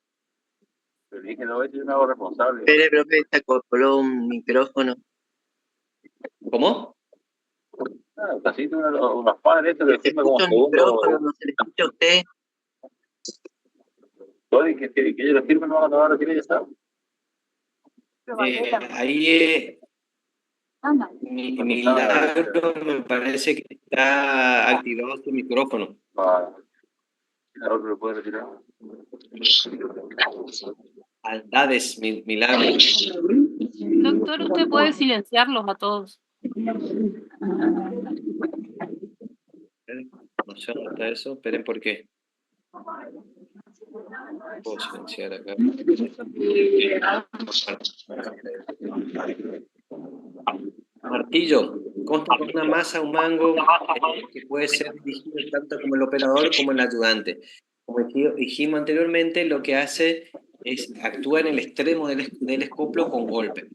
Pero dije, no, yo me hago responsable. Espere, profe, se acopló un micrófono. ¿Cómo? Así unos padres estos que Se firman como escucha un micrófono, segundo. no se le escucha a usted. Que ellos lo firmen, no van a tomar lo que ya está. Ahí Milagro me parece que está activado su micrófono. Ahora lo puede retirar. Aldades, Milagro. Doctor, usted puede silenciarlos a todos. No sé dónde está eso. Esperen, ¿por qué? Puedo silenciar acá. Martillo. Consta con una masa, un mango, que puede ser dirigido tanto como el operador como el ayudante. Como dijimos anteriormente, lo que hace es actuar en el extremo del escoplo con golpe.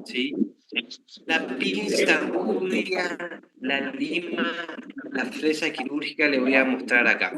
¿Sí? La pinza judía, la lima, la fresa quirúrgica le voy a mostrar acá.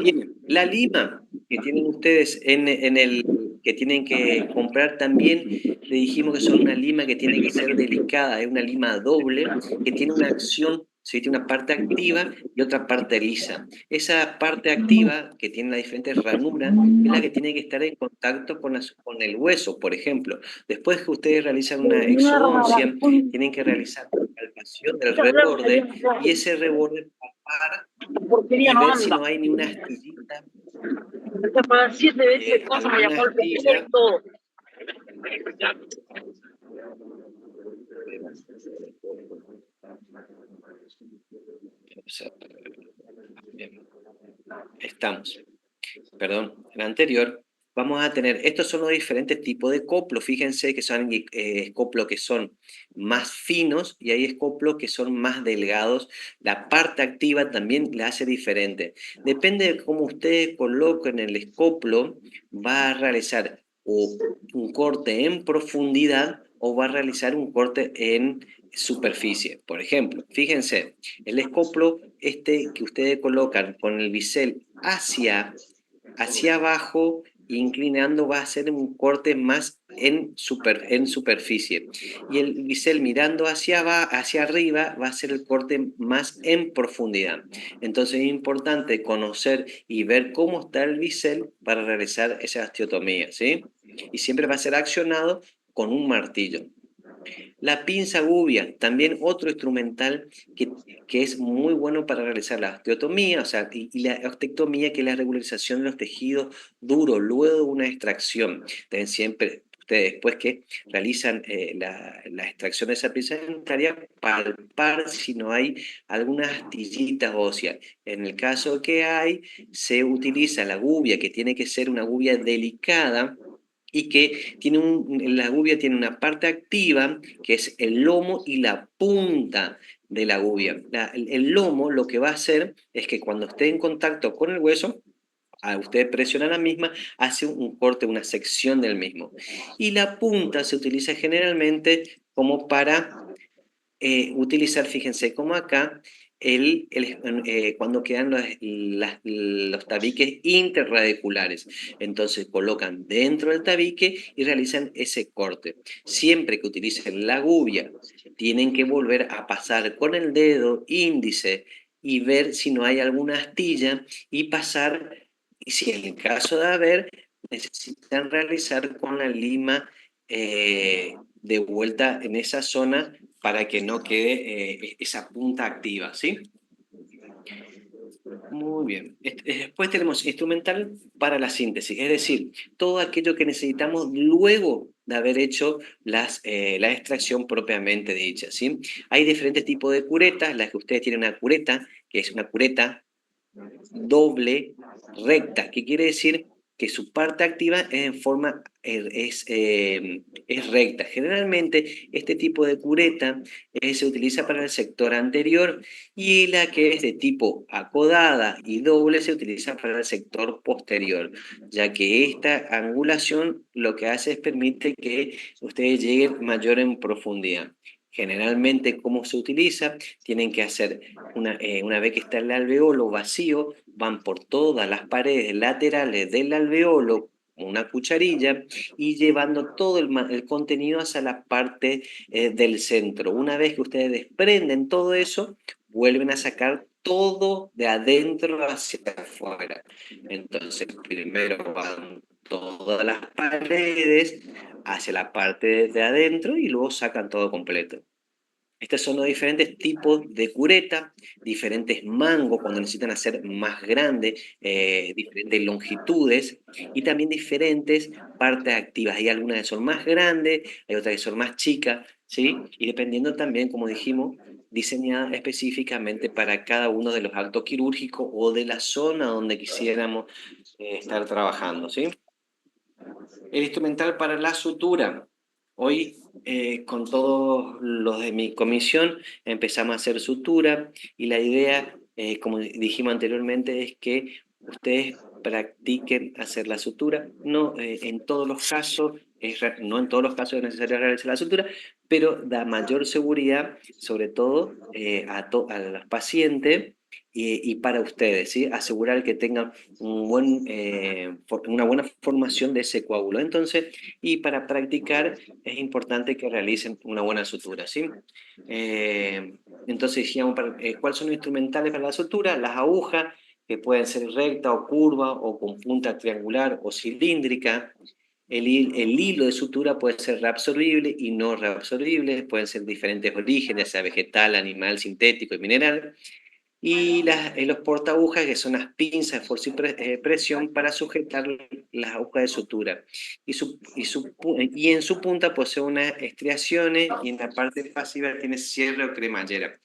Bien, la lima que tienen ustedes que tienen que comprar también, le dijimos que son una lima que tiene que ser delicada, es una lima doble, que tiene una acción, ¿sí? Tiene una parte activa y otra parte lisa. Esa parte activa, que tiene las diferentes ranuras, es la que tiene que estar en contacto con el hueso, por ejemplo. Después que ustedes realizan una exodoncia, tienen que realizar la palpación del reborde y ese reborde palpar y ver si no hay ni una astillita. Alguna astilla. Bien. Estamos. Perdón, el anterior. Vamos a tener, estos son los diferentes tipos de coplos. Fíjense que son escoplos que son más finos y hay escoplos que son más delgados. La parte activa también la hace diferente. Depende de cómo ustedes coloquen el escoplo, va a realizar o un corte en profundidad o va a realizar un corte en superficie. Por ejemplo, fíjense, el escoplo que ustedes colocan con el bisel hacia abajo inclinando va a ser un corte más en superficie. Y el bisel mirando hacia arriba va a ser el corte más en profundidad. Entonces es importante conocer y ver cómo está el bisel para realizar esa osteotomía, ¿sí? Y siempre va a ser accionado con un martillo. La pinza gubia, también otro instrumental que es muy bueno para realizar la osteotomía, o sea, y la ostectomía, que es la regularización de los tejidos duros luego de una extracción. Deben siempre, ustedes después que realizan la extracción de esa pinza dentaria, palpar si no hay algunas astillitas óseas. En el caso que hay, se utiliza la gubia, que tiene que ser una gubia delicada, y que la gubia tiene una parte activa, que es el lomo y la punta de la gubia. El lomo lo que va a hacer es que cuando esté en contacto con el hueso, a usted presiona la misma, hace un corte, una sección del mismo. Y la punta se utiliza generalmente como para utilizar, fíjense, como acá, cuando quedan los tabiques interradiculares. Entonces colocan dentro del tabique y realizan ese corte. Siempre que utilicen la gubia, tienen que volver a pasar con el dedo índice y ver si no hay alguna astilla y pasar, y si en el caso de haber, necesitan realizar con la lima de vuelta en esa zona para que no quede esa punta activa, ¿sí? Muy bien. Después tenemos instrumental para la síntesis, es decir, todo aquello que necesitamos luego de haber hecho la extracción propiamente dicha, ¿sí? Hay diferentes tipos de curetas, las que ustedes tienen una cureta, que es una cureta doble recta, que quiere decir que su parte activa es recta. Generalmente este tipo de cureta se utiliza para el sector anterior y la que es de tipo acodada y doble se utiliza para el sector posterior, ya que esta angulación lo que hace es permite que ustedes lleguen mayor en profundidad. Generalmente, ¿cómo se utiliza? Tienen que hacer, una vez que está el alveolo vacío, van por todas las paredes laterales del alveolo con una cucharilla y llevando todo el contenido hacia la parte del centro. Una vez que ustedes desprenden todo eso, vuelven a sacar todo de adentro hacia afuera. Entonces, primero van todas las paredes hacia la parte de adentro y luego sacan todo completo. Estos son los diferentes tipos de cureta, diferentes mangos cuando necesitan hacer más grandes, diferentes longitudes y también diferentes partes activas. Hay algunas que son más grandes, hay otras que son más chicas, ¿sí? Y dependiendo también, como dijimos, diseñada específicamente para cada uno de los actos quirúrgicos o de la zona donde quisiéramos estar trabajando, ¿sí? El instrumental para la sutura. Hoy, con todos los de mi comisión, empezamos a hacer sutura y la idea, como dijimos anteriormente, es que ustedes practiquen hacer la sutura. No en todos los casos, no en todos los casos es necesario realizar la sutura, pero da mayor seguridad, sobre todo a los pacientes y para ustedes, ¿sí? Asegurar que tengan una buena formación de ese coágulo. Entonces, y para practicar es importante que realicen una buena sutura, ¿sí? Entonces, digamos, ¿cuáles son los instrumentales para la sutura? Las agujas, que pueden ser recta o curva o con punta triangular o cilíndrica. El hilo de sutura puede ser reabsorbible y no reabsorbible, pueden ser diferentes orígenes, sea vegetal, animal, sintético y mineral. Y los portaagujas, que son las pinzas de fuerza y presión para sujetar las agujas de sutura. Y en su punta posee unas estriaciones y en la parte pasiva tiene cierre o cremallera.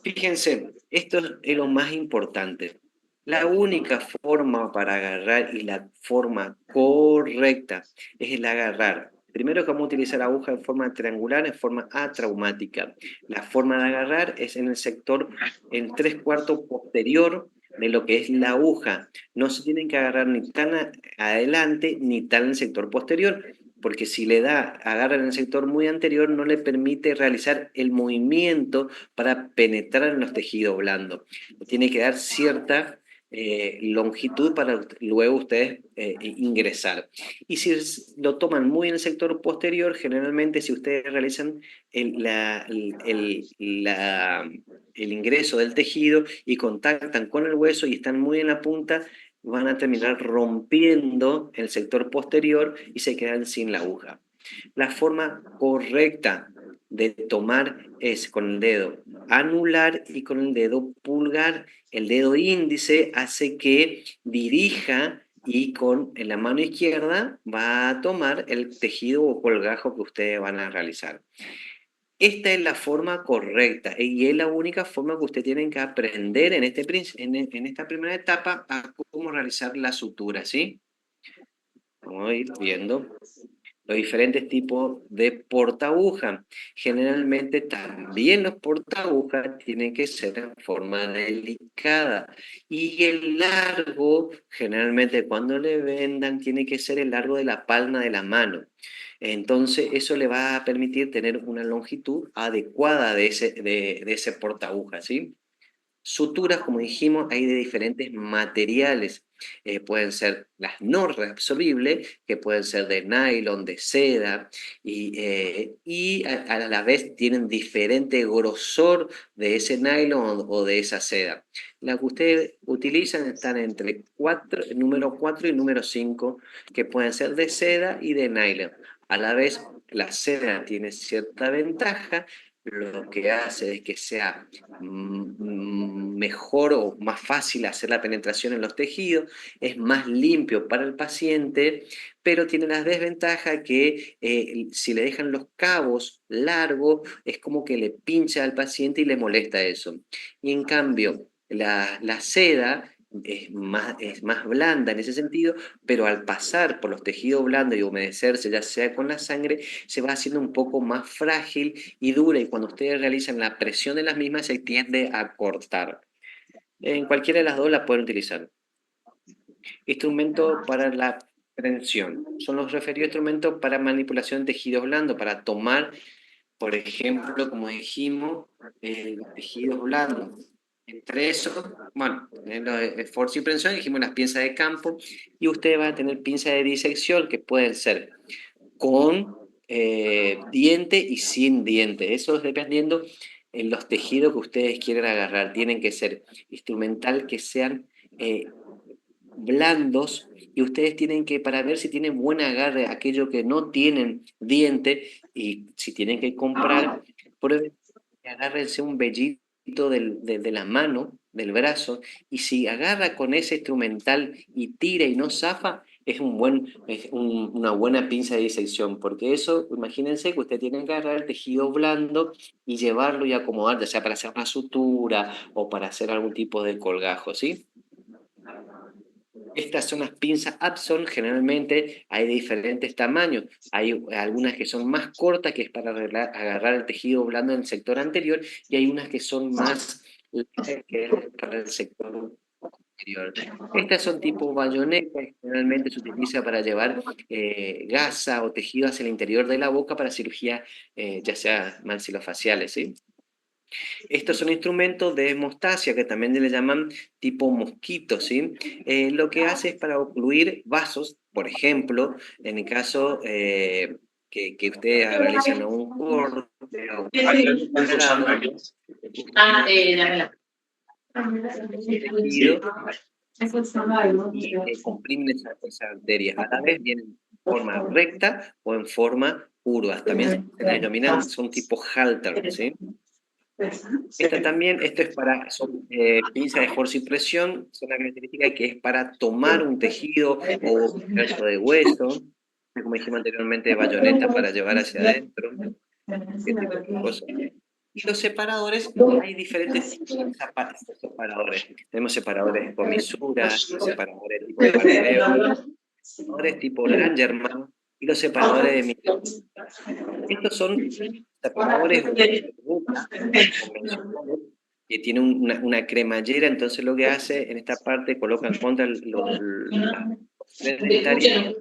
Fíjense, esto es lo más importante. La única forma para agarrar y la forma correcta es el agarrar. Primero que vamos a utilizar la aguja en forma triangular, en forma atraumática. La forma de agarrar es en el sector, en 3/4 posterior de lo que es la aguja. No se tienen que agarrar ni tan adelante ni tan en el sector posterior, porque si agarra en el sector muy anterior, no le permite realizar el movimiento para penetrar en los tejidos blandos. Tiene que dar cierta longitud para luego ustedes ingresar. Y si lo toman muy en el sector posterior, generalmente si ustedes realizan el ingreso del tejido y contactan con el hueso y están muy en la punta, van a terminar rompiendo el sector posterior y se quedan sin la aguja. La forma correcta de tomar es con el dedo anular y con el dedo pulgar. El dedo índice hace que dirija y con la mano izquierda va a tomar el tejido o colgajo que ustedes van a realizar. Esta es la forma correcta y es la única forma que ustedes tienen que aprender en esta primera etapa a cómo realizar la sutura, ¿sí? Vamos a ir viendo los diferentes tipos de portaaguja. Generalmente también los portaagujas tienen que ser en forma delicada. Y el largo, generalmente cuando le vendan, tiene que ser el largo de la palma de la mano. Entonces eso le va a permitir tener una longitud adecuada de ese portaaguja, ¿sí? Suturas, como dijimos, hay de diferentes materiales. Pueden ser las no reabsorbibles, que pueden ser de nylon, de seda, y a la vez tienen diferente grosor de ese nylon o de esa seda. Las que ustedes utilizan están entre número 4 y número 5, que pueden ser de seda y de nylon. A la vez, la seda tiene cierta ventaja, lo que hace es que sea mejor o más fácil hacer la penetración en los tejidos, es más limpio para el paciente, pero tiene la desventaja que si le dejan los cabos largos, es como que le pincha al paciente y le molesta eso. Y en cambio, la seda es más blanda en ese sentido, pero al pasar por los tejidos blandos y humedecerse, ya sea con la sangre, se va haciendo un poco más frágil y dura, y cuando ustedes realizan la presión de las mismas se tiende a cortar. En cualquiera de las dos la pueden utilizar. Instrumento para la prensión. Son los referidos instrumentos para manipulación de tejidos blandos, para tomar, por ejemplo, como dijimos, los tejidos blandos. Entre esos, bueno, los force y prensión, dijimos las pinzas de campo, y usted va a tener pinzas de disección que pueden ser con diente y sin diente. Eso es dependiendo en los tejidos que ustedes quieran agarrar. Tienen que ser instrumental, que sean blandos, y ustedes tienen que, para ver si tienen buen agarre, aquello que no tienen diente, y si tienen que comprar, prueben, agárrense un vellito de la mano, del brazo, y si agarra con ese instrumental y tira y no zafa, es una buena pinza de disección, porque eso, imagínense que usted tiene que agarrar el tejido blando y llevarlo y acomodar, ya sea para hacer una sutura o para hacer algún tipo de colgajo, ¿sí? Estas son las pinzas Epson, generalmente hay de diferentes tamaños. Hay algunas que son más cortas, que es para agarrar el tejido blando en el sector anterior, y hay unas que son más largas, que es para el sector posterior. Estas son tipo bayoneta, y generalmente se utiliza para llevar gasa o tejido hacia el interior de la boca para cirugía, ya sea maxilofaciales, ¿sí? Estos son instrumentos de hemostasia, que también le llaman tipo mosquito, ¿sí? Lo que hace es para ocluir vasos, por ejemplo, en el caso que ustedes realizan un corte o y comprimen esas arterias. A la vez vienen en forma recta o en forma curva. También se les denominan, son tipo halter, ¿sí? Esto es para, son pinzas de fuerza y presión, son una característica que es para tomar un tejido o un pedazo de hueso, como dijimos anteriormente, bayoneta para llevar hacia adentro, este tipo de cosas. Y los separadores, hay diferentes tipos de separadores. Tenemos separadores de comisura, separadores tipo paralelo, separadores tipo Langermann y los separadores de micro. Estos son separadores convencionales que tienen una cremallera, entonces lo que hace en esta parte colocan contra los dentarios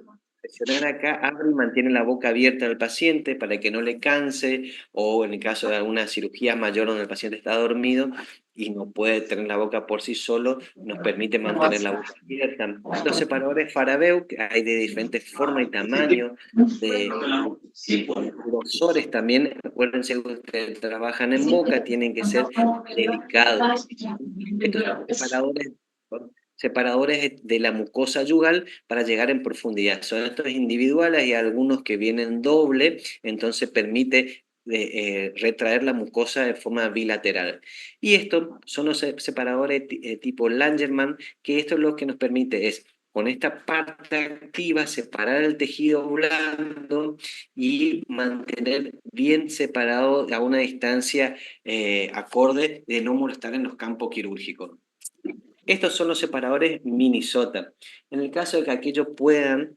presionar acá, abre y mantiene la boca abierta al paciente para que no le canse, o en el caso de alguna cirugía mayor donde el paciente está dormido y no puede tener la boca por sí solo, nos permite mantener la boca abierta. Los separadores Farabeu, que hay de diferentes formas y tamaños, de grosores también. Acuérdense que ustedes trabajan en boca, tienen que ser delicados. Estos son separadores de la mucosa yugal para llegar en profundidad. Son estos individuales y algunos que vienen doble, entonces permite retraer la mucosa de forma bilateral. Y estos son los separadores tipo Langermann, que esto es lo que nos permite es, con esta parte activa, separar el tejido blando y mantener bien separado a una distancia acorde de no molestar en los campos quirúrgicos. Estos son los separadores Minnesota. En el caso de que aquellos puedan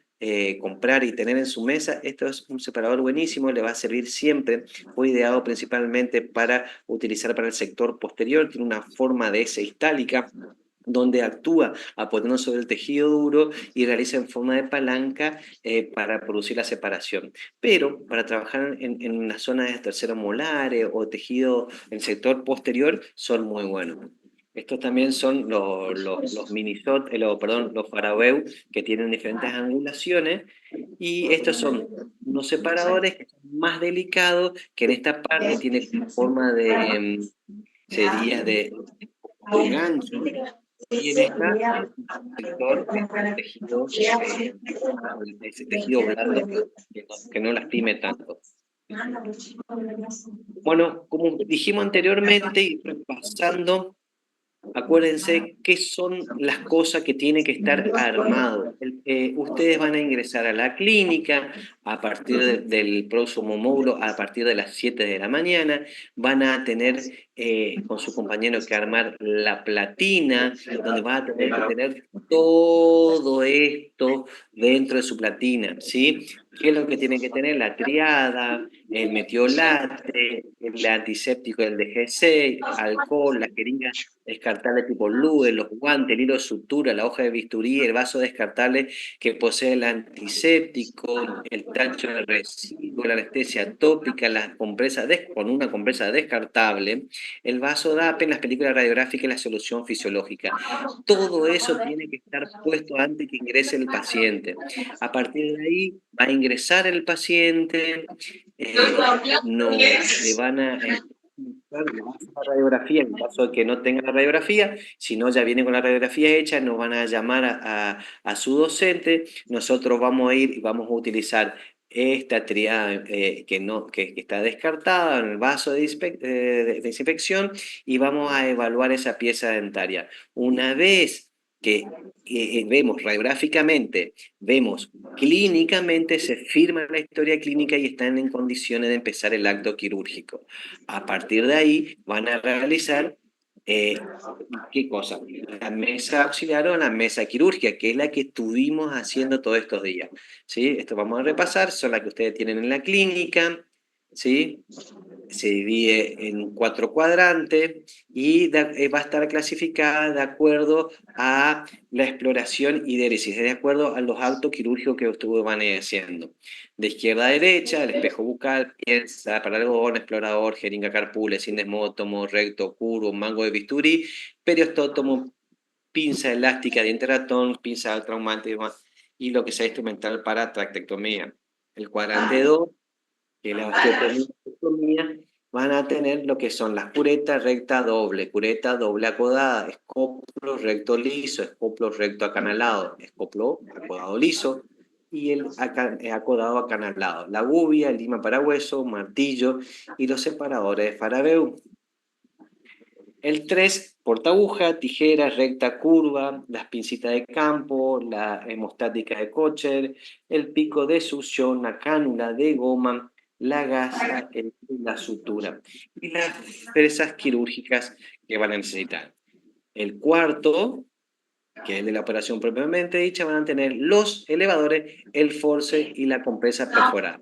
comprar y tener en su mesa, esto es un separador buenísimo, le va a servir siempre. Fue ideado principalmente para utilizar para el sector posterior, tiene una forma de S istálica, donde actúa apoyando sobre el tejido duro y realiza en forma de palanca para producir la separación. Pero para trabajar en una zona de terceros molares o tejido en el sector posterior son muy buenos. Estos también son los Minisot, los Farabeu, que tienen diferentes angulaciones, y estos son unos separadores que son más delicados, que en esta parte tiene forma de, sería de gancho, y en esta sector el tejido, ese tejido blando que no lastime tanto. Bueno, como dijimos anteriormente y repasando, acuérdense qué son las cosas que tienen que estar armados. Ustedes van a ingresar a la clínica a partir del próximo módulo, a partir de las 7 de la mañana. Van a tener con su compañero que armar la platina, donde van a tener que tener todo esto dentro de su platina, ¿sí? ¿Qué es lo que tienen que tener? La triada, el metiolate, el antiséptico del DGC, alcohol, la jeringa descartable tipo Lude, los guantes, el hilo de sutura, la hoja de bisturí, el vaso descartable que posee el antiséptico, el tacho de residuo, la anestesia tópica, las compresas con una compresa descartable, el vasoDAPE, las películas radiográficas y la solución fisiológica. Todo eso tiene que estar puesto antes que ingrese el paciente. A partir de ahí va a ingresar el paciente, no le van a la radiografía, en caso de que no tenga la radiografía, si no ya viene con la radiografía hecha, nos van a llamar a su docente, nosotros vamos a ir y vamos a utilizar esta triada que está descartada en el vaso de desinfección y vamos a evaluar esa pieza dentaria. Una vez que vemos radiográficamente, vemos clínicamente, se firma la historia clínica y están en condiciones de empezar el acto quirúrgico. A partir de ahí van a realizar, ¿qué cosa? La mesa auxiliar o la mesa quirúrgica, que es la que estuvimos haciendo todos estos días. ¿Sí? Esto vamos a repasar, son las que ustedes tienen en la clínica, ¿sí? Se divide en 4 cuadrantes y va a estar clasificada de acuerdo a la exploración y diéresis, de acuerdo a los actos quirúrgicos que ustedes van haciendo. De izquierda a derecha, el espejo bucal, piensa, paralgón, explorador, jeringa carpule, sindesmótomo, recto, curvo, mango de bisturí, periostótomo, pinza elástica, diente ratón, pinza traumante y lo que sea instrumental para tractectomía. El cuadrante 2, que la osteotomía, van a tener lo que son las curetas recta doble acodada, escoplo recto liso, escoplo recto acanalado, escoplo acodado liso y el acodado acanalado, la gubia, el lima para hueso, martillo y los separadores de Farabeu. El 3, portaguja, tijera, recta, curva, las pincitas de campo, la hemostática de Kocher, el pico de succión, la cánula de goma, la gasa, la sutura y las fresas quirúrgicas que van a necesitar. El cuarto, que es el de la operación propiamente dicha, van a tener los elevadores, el force y la compresa perforada.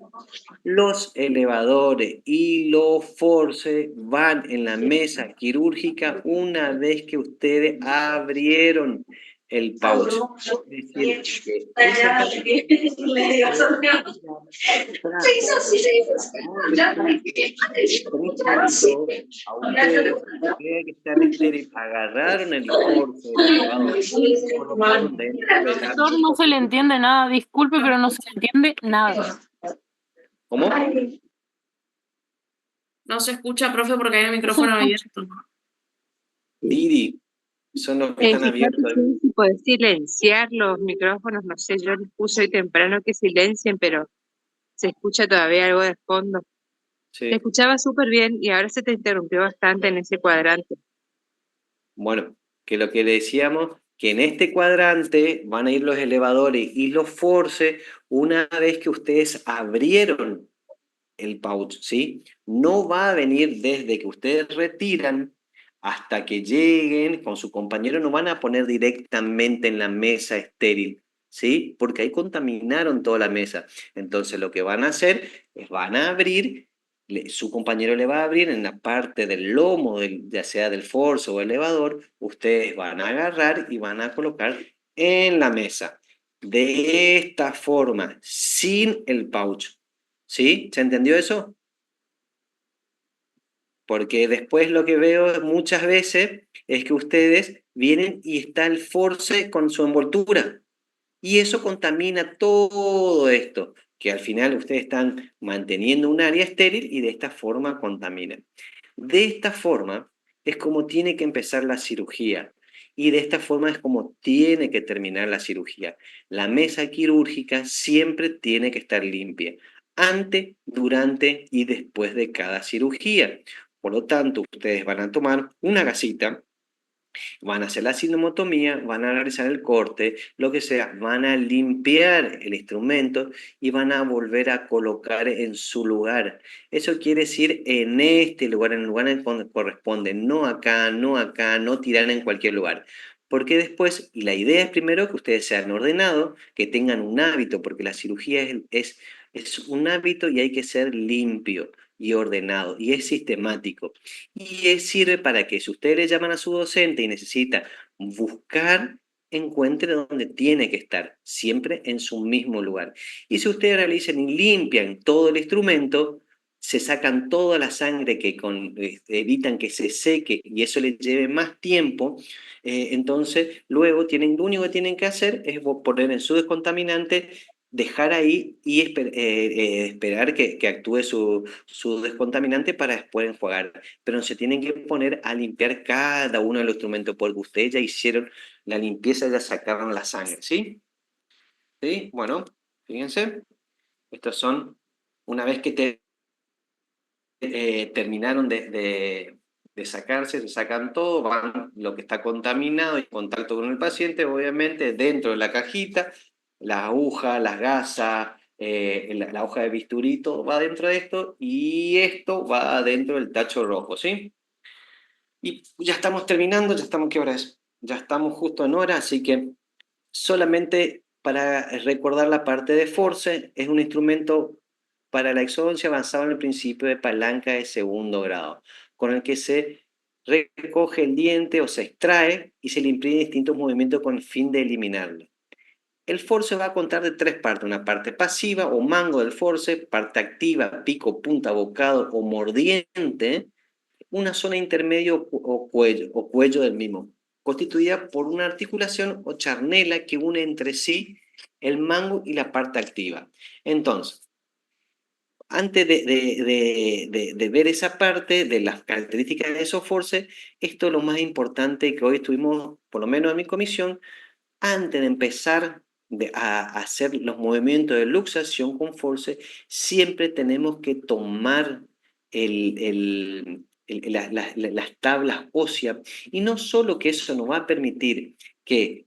Los elevadores y los force van en la mesa quirúrgica una vez que ustedes abrieron el pouch. Es decir, que esa que están estériles, agarraron el force, colocaron dentro de la... Doctor, no se le entiende nada, disculpe, pero no se le entiende nada. ¿Cómo? No se escucha, profe, porque hay el micrófono abierto. Didi, son los que están abiertos. Si podés silenciar los micrófonos, no sé, yo les puse hoy temprano que silencien, pero se escucha todavía algo de fondo. Sí. Te escuchaba súper bien y ahora se te interrumpió bastante en ese cuadrante. Bueno, que lo que le decíamos, que en este cuadrante van a ir los elevadores y los force una vez que ustedes abrieron el pouch, ¿sí? No va a venir desde que ustedes retiran hasta que lleguen con su compañero, no van a poner directamente en la mesa estéril, ¿sí? Porque ahí contaminaron toda la mesa. Entonces lo que van a hacer es van a abrir, su compañero le va a abrir en la parte del lomo, ya sea del force o elevador, ustedes van a agarrar y van a colocar en la mesa. De esta forma, sin el pouch. ¿Sí? ¿Se entendió eso? Porque después lo que veo muchas veces es que ustedes vienen y está el force con su envoltura. Y eso contamina todo esto, que al final ustedes están manteniendo un área estéril y de esta forma contaminan. De esta forma es como tiene que empezar la cirugía. Y de esta forma es como tiene que terminar la cirugía. La mesa quirúrgica siempre tiene que estar limpia, antes, durante y después de cada cirugía. Por lo tanto, ustedes van a tomar una gasita, van a hacer la sinomotomía, van a realizar el corte, lo que sea, van a limpiar el instrumento y van a volver a colocar en su lugar. Eso quiere decir en este lugar, en el lugar en donde corresponde, no acá, no tirar en cualquier lugar. Porque después, y la idea es primero que ustedes sean ordenados, que tengan un hábito, porque la cirugía es un hábito y hay que ser limpio y ordenado, y es sistemático. Y sirve para que si ustedes le llaman a su docente y necesita buscar, encuentre donde tiene que estar, siempre en su mismo lugar. Y si ustedes realizan y limpian todo el instrumento, se sacan toda la sangre que evitan que se seque y eso les lleve más tiempo, entonces luego lo único que tienen que hacer es poner en su descontaminante, dejar ahí y esperar que actúe su descontaminante para después enjuagar. Pero se tienen que poner a limpiar cada uno de los instrumentos porque ustedes ya hicieron la limpieza, ya sacaron la sangre, ¿sí? ¿Sí? Bueno, fíjense, estos son, una vez que terminaron de sacarse, se sacan todo, van lo que está contaminado en contacto con el paciente, obviamente, dentro de la cajita, las agujas, las gasas, la hoja de bisturí, todo va dentro de esto, y esto va dentro del tacho rojo, ¿sí? Y ya estamos terminando, ya estamos, ¿qué hora es? Ya estamos justo en hora, así que solamente para recordar la parte de force, es un instrumento para la exodoncia avanzado en el principio de palanca de segundo grado, con el que se recoge el diente o se extrae y se le imprime distintos movimientos con el fin de eliminarlo. El force va a contar de tres partes, una parte pasiva o mango del force, parte activa, pico, punta, bocado o mordiente, una zona intermedio o cuello del mismo, constituida por una articulación o charnela que une entre sí el mango y la parte activa. Entonces, antes de ver esa parte de las características de esos forces, esto es lo más importante que hoy estuvimos, por lo menos en mi comisión, antes de empezar a hacer los movimientos de luxación con force, siempre tenemos que tomar las tablas óseas, y no solo que eso nos va a permitir que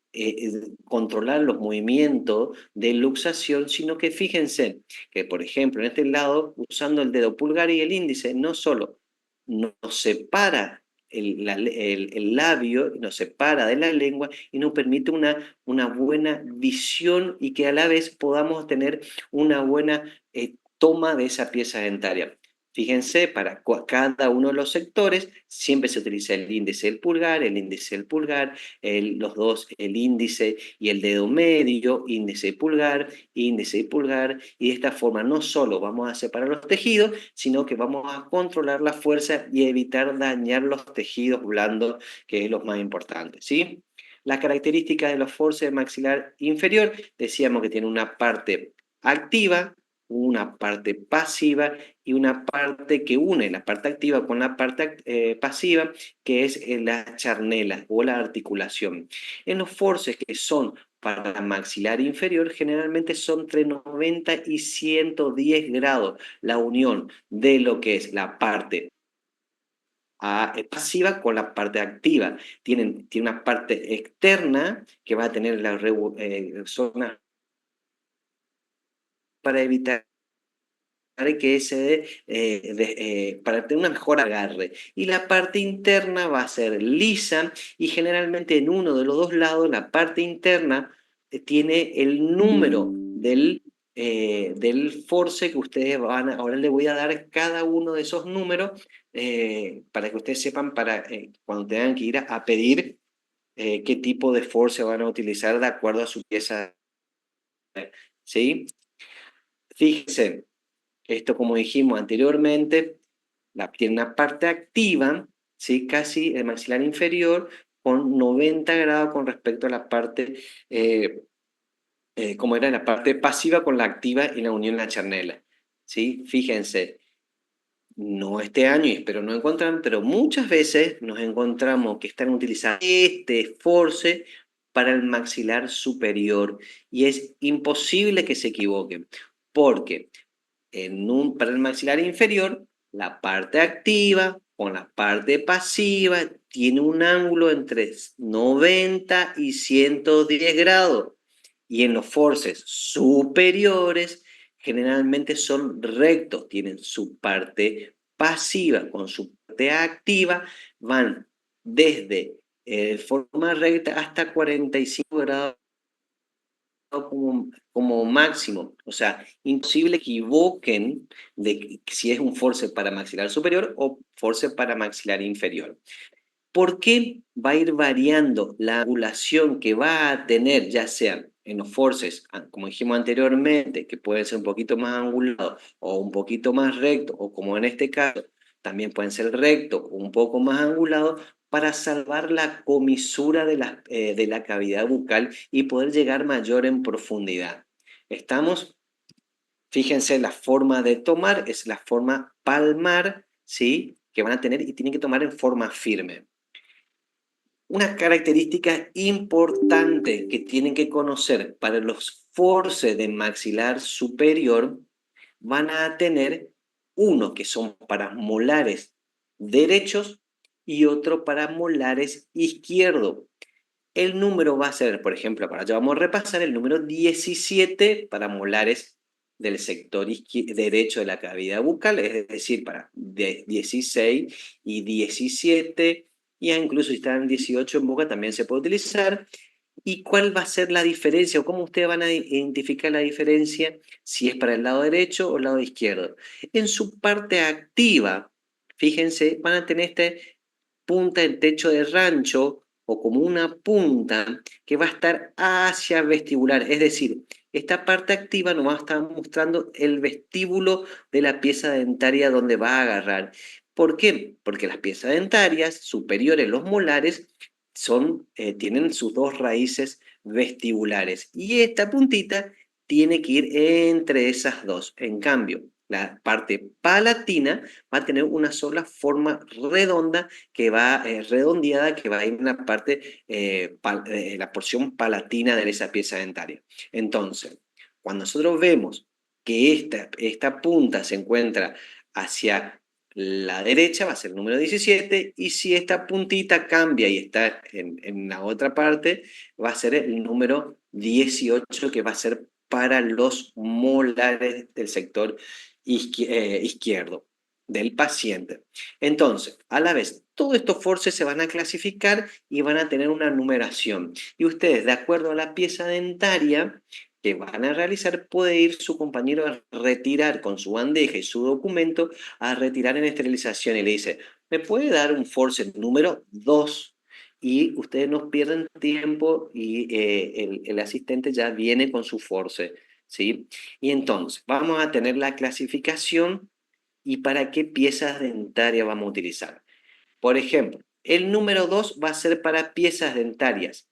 controlar los movimientos de luxación, sino que fíjense que, por ejemplo, en este lado, usando el dedo pulgar y el índice, no solo nos separa el labio, nos separa de la lengua y nos permite una buena visión y que a la vez podamos tener una buena toma de esa pieza dentaria. Fíjense, para cada uno de los sectores siempre se utiliza el índice del pulgar, el índice del pulgar, los dos, el índice y el dedo medio, índice y pulgar, y de esta forma no solo vamos a separar los tejidos, sino que vamos a controlar la fuerza y evitar dañar los tejidos blandos, que es lo más importante, ¿sí? Las características de los forceps maxilar inferior, decíamos que tiene una parte activa, una parte pasiva y una parte que une la parte activa con la parte pasiva, que es la charnela o la articulación. En los forceps que son para maxilar inferior, generalmente son entre 90 y 110 grados la unión de lo que es la parte pasiva con la parte activa. Tiene una parte externa que va a tener la zona para evitar que para tener una mejor agarre. Y la parte interna va a ser lisa y generalmente en uno de los dos lados, la parte interna tiene el número del force que ustedes ahora les voy a dar cada uno de esos números para que ustedes sepan cuando tengan que ir a pedir qué tipo de force van a utilizar de acuerdo a su pieza. ¿Sí? Fíjense. Esto, como dijimos anteriormente, tiene una parte activa, ¿sí? Casi el maxilar inferior, con 90 grados con respecto a la parte, como era la parte pasiva con la activa y la unión en la charnela. ¿Sí? Fíjense, no este año y espero no encontrar, pero muchas veces nos encontramos que están utilizando este force para el maxilar superior y es imposible que se equivoquen, porque para el maxilar inferior, la parte activa con la parte pasiva tiene un ángulo entre 90 y 110 grados. Y en los forces superiores, generalmente son rectos, tienen su parte pasiva con su parte activa, van desde forma recta hasta 45 grados como máximo. O sea, imposible que equivoquen de si es un force para maxilar superior o force para maxilar inferior. ¿Por qué va a ir variando la angulación que va a tener, ya sea en los forces, como dijimos anteriormente, que pueden ser un poquito más angulados o un poquito más rectos, o como en este caso, también pueden ser rectos o un poco más angulados, para salvar la comisura de la cavidad bucal y poder llegar mayor en profundidad? ¿Estamos? Fíjense, la forma de tomar es la forma palmar, ¿sí? Que van a tener y tienen que tomar en forma firme. Una característica importante que tienen que conocer para los forces de maxilar superior, van a tener uno que son para molares derechos y otro para molares izquierdos. El número va a ser, por ejemplo, para allá vamos a repasar el número 17 para molares del sector derecho de la cavidad bucal, es decir, para 16 y 17, y incluso si están 18 en boca también se puede utilizar. ¿Y cuál va a ser la diferencia o cómo ustedes van a identificar la diferencia si es para el lado derecho o el lado izquierdo? En su parte activa, fíjense, van a tener este punta en techo de rancho o como una punta que va a estar hacia vestibular, es decir, esta parte activa nos va a estar mostrando el vestíbulo de la pieza dentaria donde va a agarrar. ¿Por qué? Porque las piezas dentarias superiores, los molares, tienen sus dos raíces vestibulares y esta puntita tiene que ir entre esas dos. En cambio, la parte palatina va a tener una sola forma redonda redondeada que va a ir en la parte, la porción palatina de esa pieza dentaria. Entonces, cuando nosotros vemos que esta punta se encuentra hacia la derecha, va a ser el número 17, y si esta puntita cambia y está en la otra parte, va a ser el número 18, que va a ser para los molares del sector izquierdo del paciente. Entonces, a la vez, todos estos forces se van a clasificar y van a tener una numeración. Y ustedes, de acuerdo a la pieza dentaria, que van a realizar, puede ir su compañero a retirar con su bandeja y su documento, a retirar en esterilización y le dice, ¿me puede dar un force número 2? Y ustedes no pierden tiempo y el asistente ya viene con su force, ¿sí? Y entonces, vamos a tener la clasificación y para qué piezas dentarias vamos a utilizar. Por ejemplo, el número 2 va a ser para piezas dentarias,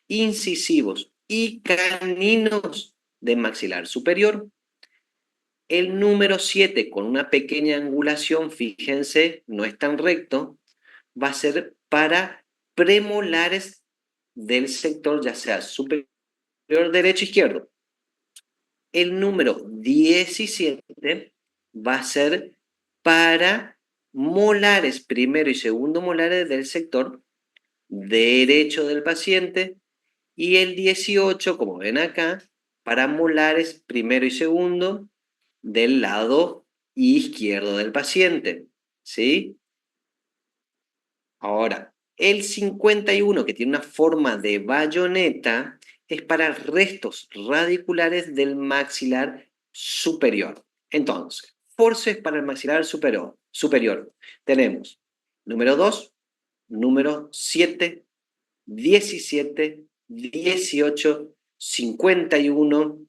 incisivos y caninos de maxilar superior. El número 7 con una pequeña angulación, fíjense, no es tan recto, va a ser para premolares del sector, ya sea superior, derecho, izquierdo. El número 17 va a ser para molares primero y segundo molares del sector derecho del paciente, y el 18, como ven acá, para molares primero y segundo del lado izquierdo del paciente, ¿sí? Ahora, el 51, que tiene una forma de bayoneta, es para restos radiculares del maxilar superior. Entonces, forces para el maxilar superior. Tenemos número 2, número 7, 17, 18, 51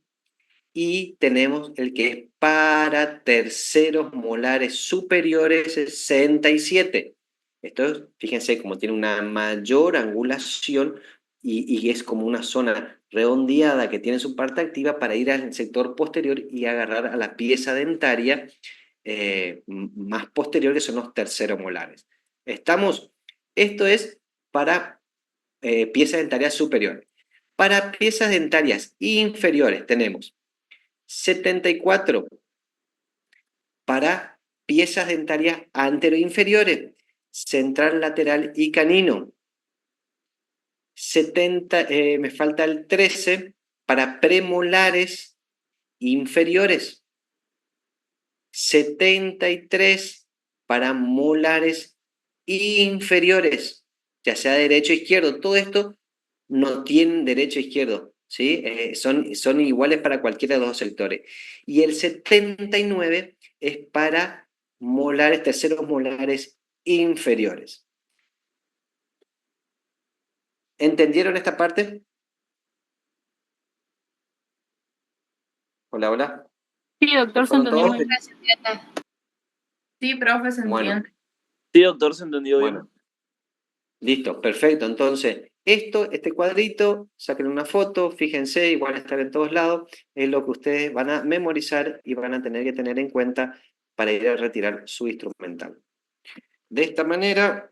y tenemos el que es para terceros molares superiores 67. Esto, fíjense, como tiene una mayor angulación y es como una zona redondeada que tiene su parte activa para ir al sector posterior y agarrar a la pieza dentaria más posterior, que son los terceros molares. ¿Estamos? Esto es para piezas dentarias superiores. Para piezas dentarias inferiores tenemos 74 para piezas dentarias anteroinferiores, central, lateral y canino. 70, me falta el 13 para premolares inferiores. 73 para molares inferiores, ya sea derecho o izquierdo. Todo esto no tienen derecho o izquierdo, ¿sí? Son iguales para cualquiera de los dos sectores. Y el 79 es para molares, terceros molares inferiores. ¿Entendieron esta parte? Hola, hola. Sí, doctor, se ¿Fueron entendió todos? muy bien. Sí, profe, se Bueno, entiende. Sí, doctor, se entendió bien. bueno. Listo, perfecto. Entonces, este cuadrito, saquen una foto, fíjense, igual estar en todos lados, es lo que ustedes van a memorizar y van a tener que tener en cuenta para ir a retirar su instrumental. De esta manera,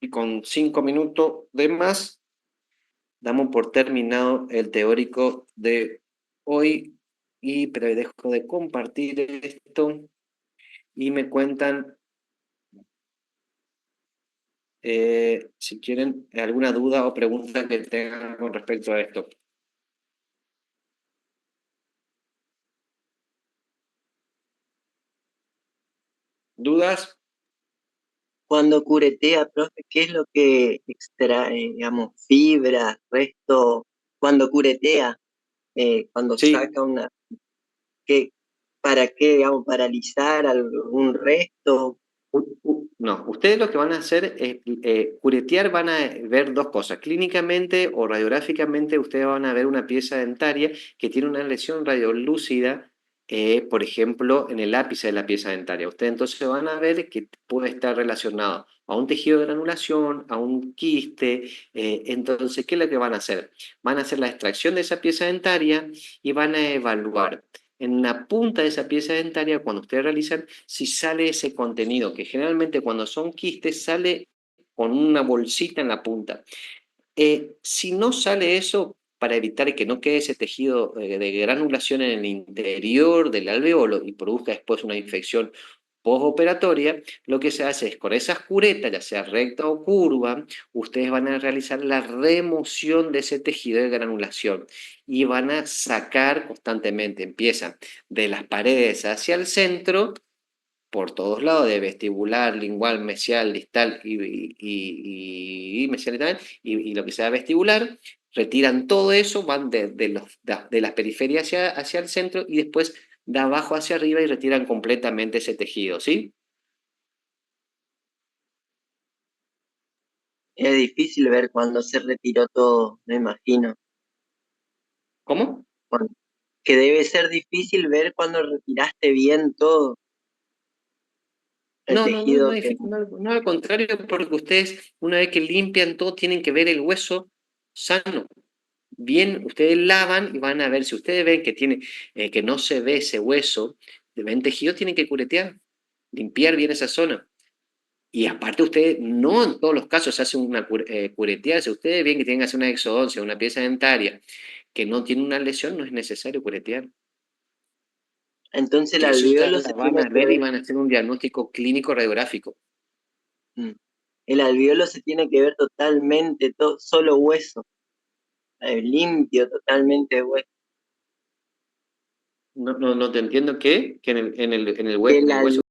y con 5 minutos de más, damos por terminado el teórico de hoy, pero dejo de compartir esto y me cuentan si quieren alguna duda o pregunta que tengan con respecto a esto. ¿Dudas? Cuando curetea, profe, ¿qué es lo que extrae, digamos, fibra, resto? Cuando curetea, cuando Sí. saca una, ¿para qué, digamos, paralizar algún resto? No, ustedes lo que van a hacer es curetear, van a ver dos cosas. Clínicamente o radiográficamente ustedes van a ver una pieza dentaria que tiene una lesión radiolúcida, por ejemplo, en el ápice de la pieza dentaria. Ustedes entonces van a ver que puede estar relacionado a un tejido de granulación, a un quiste. Entonces, ¿qué es lo que van a hacer? Van a hacer la extracción de esa pieza dentaria y van a evaluar en la punta de esa pieza dentaria, cuando ustedes realizan, si sale ese contenido, que generalmente cuando son quistes sale con una bolsita en la punta. Si no sale eso, para evitar que no quede ese tejido de granulación en el interior del alveolo y produzca después una infección postoperatoria, lo que se hace es con esas curetas, ya sea recta o curva, ustedes van a realizar la remoción de ese tejido de granulación y van a sacar constantemente, empiezan de las paredes hacia el centro, por todos lados, de vestibular, lingual, mesial, distal y mesial y lo que sea vestibular, retiran todo eso, van de las periferias hacia el centro y después de abajo hacia arriba y retiran completamente ese tejido, ¿sí? Es difícil ver cuando se retiró todo, me imagino. ¿Cómo? Que debe ser difícil ver cuando retiraste bien todo. El No, tejido es difícil, no, al contrario, porque ustedes, una vez que limpian todo, tienen que ver el hueso sano. Bien, ustedes lavan y van a ver, si ustedes ven que no se ve ese hueso, ven tejido, tienen que curetear, limpiar bien esa zona. Y aparte ustedes, no en todos los casos se hace una cureteada, si ustedes ven que tienen que hacer una exodoncia, una pieza dentaria, que no tiene una lesión, no es necesario curetear. Entonces el Que eso ustedes alveolo la se van tiene a que ver y ver. van a hacer un diagnóstico clínico radiográfico. El alveolo se tiene que ver totalmente, solo hueso. Limpio, totalmente hueso. No te entiendo, ¿qué? Que en el Que el hueso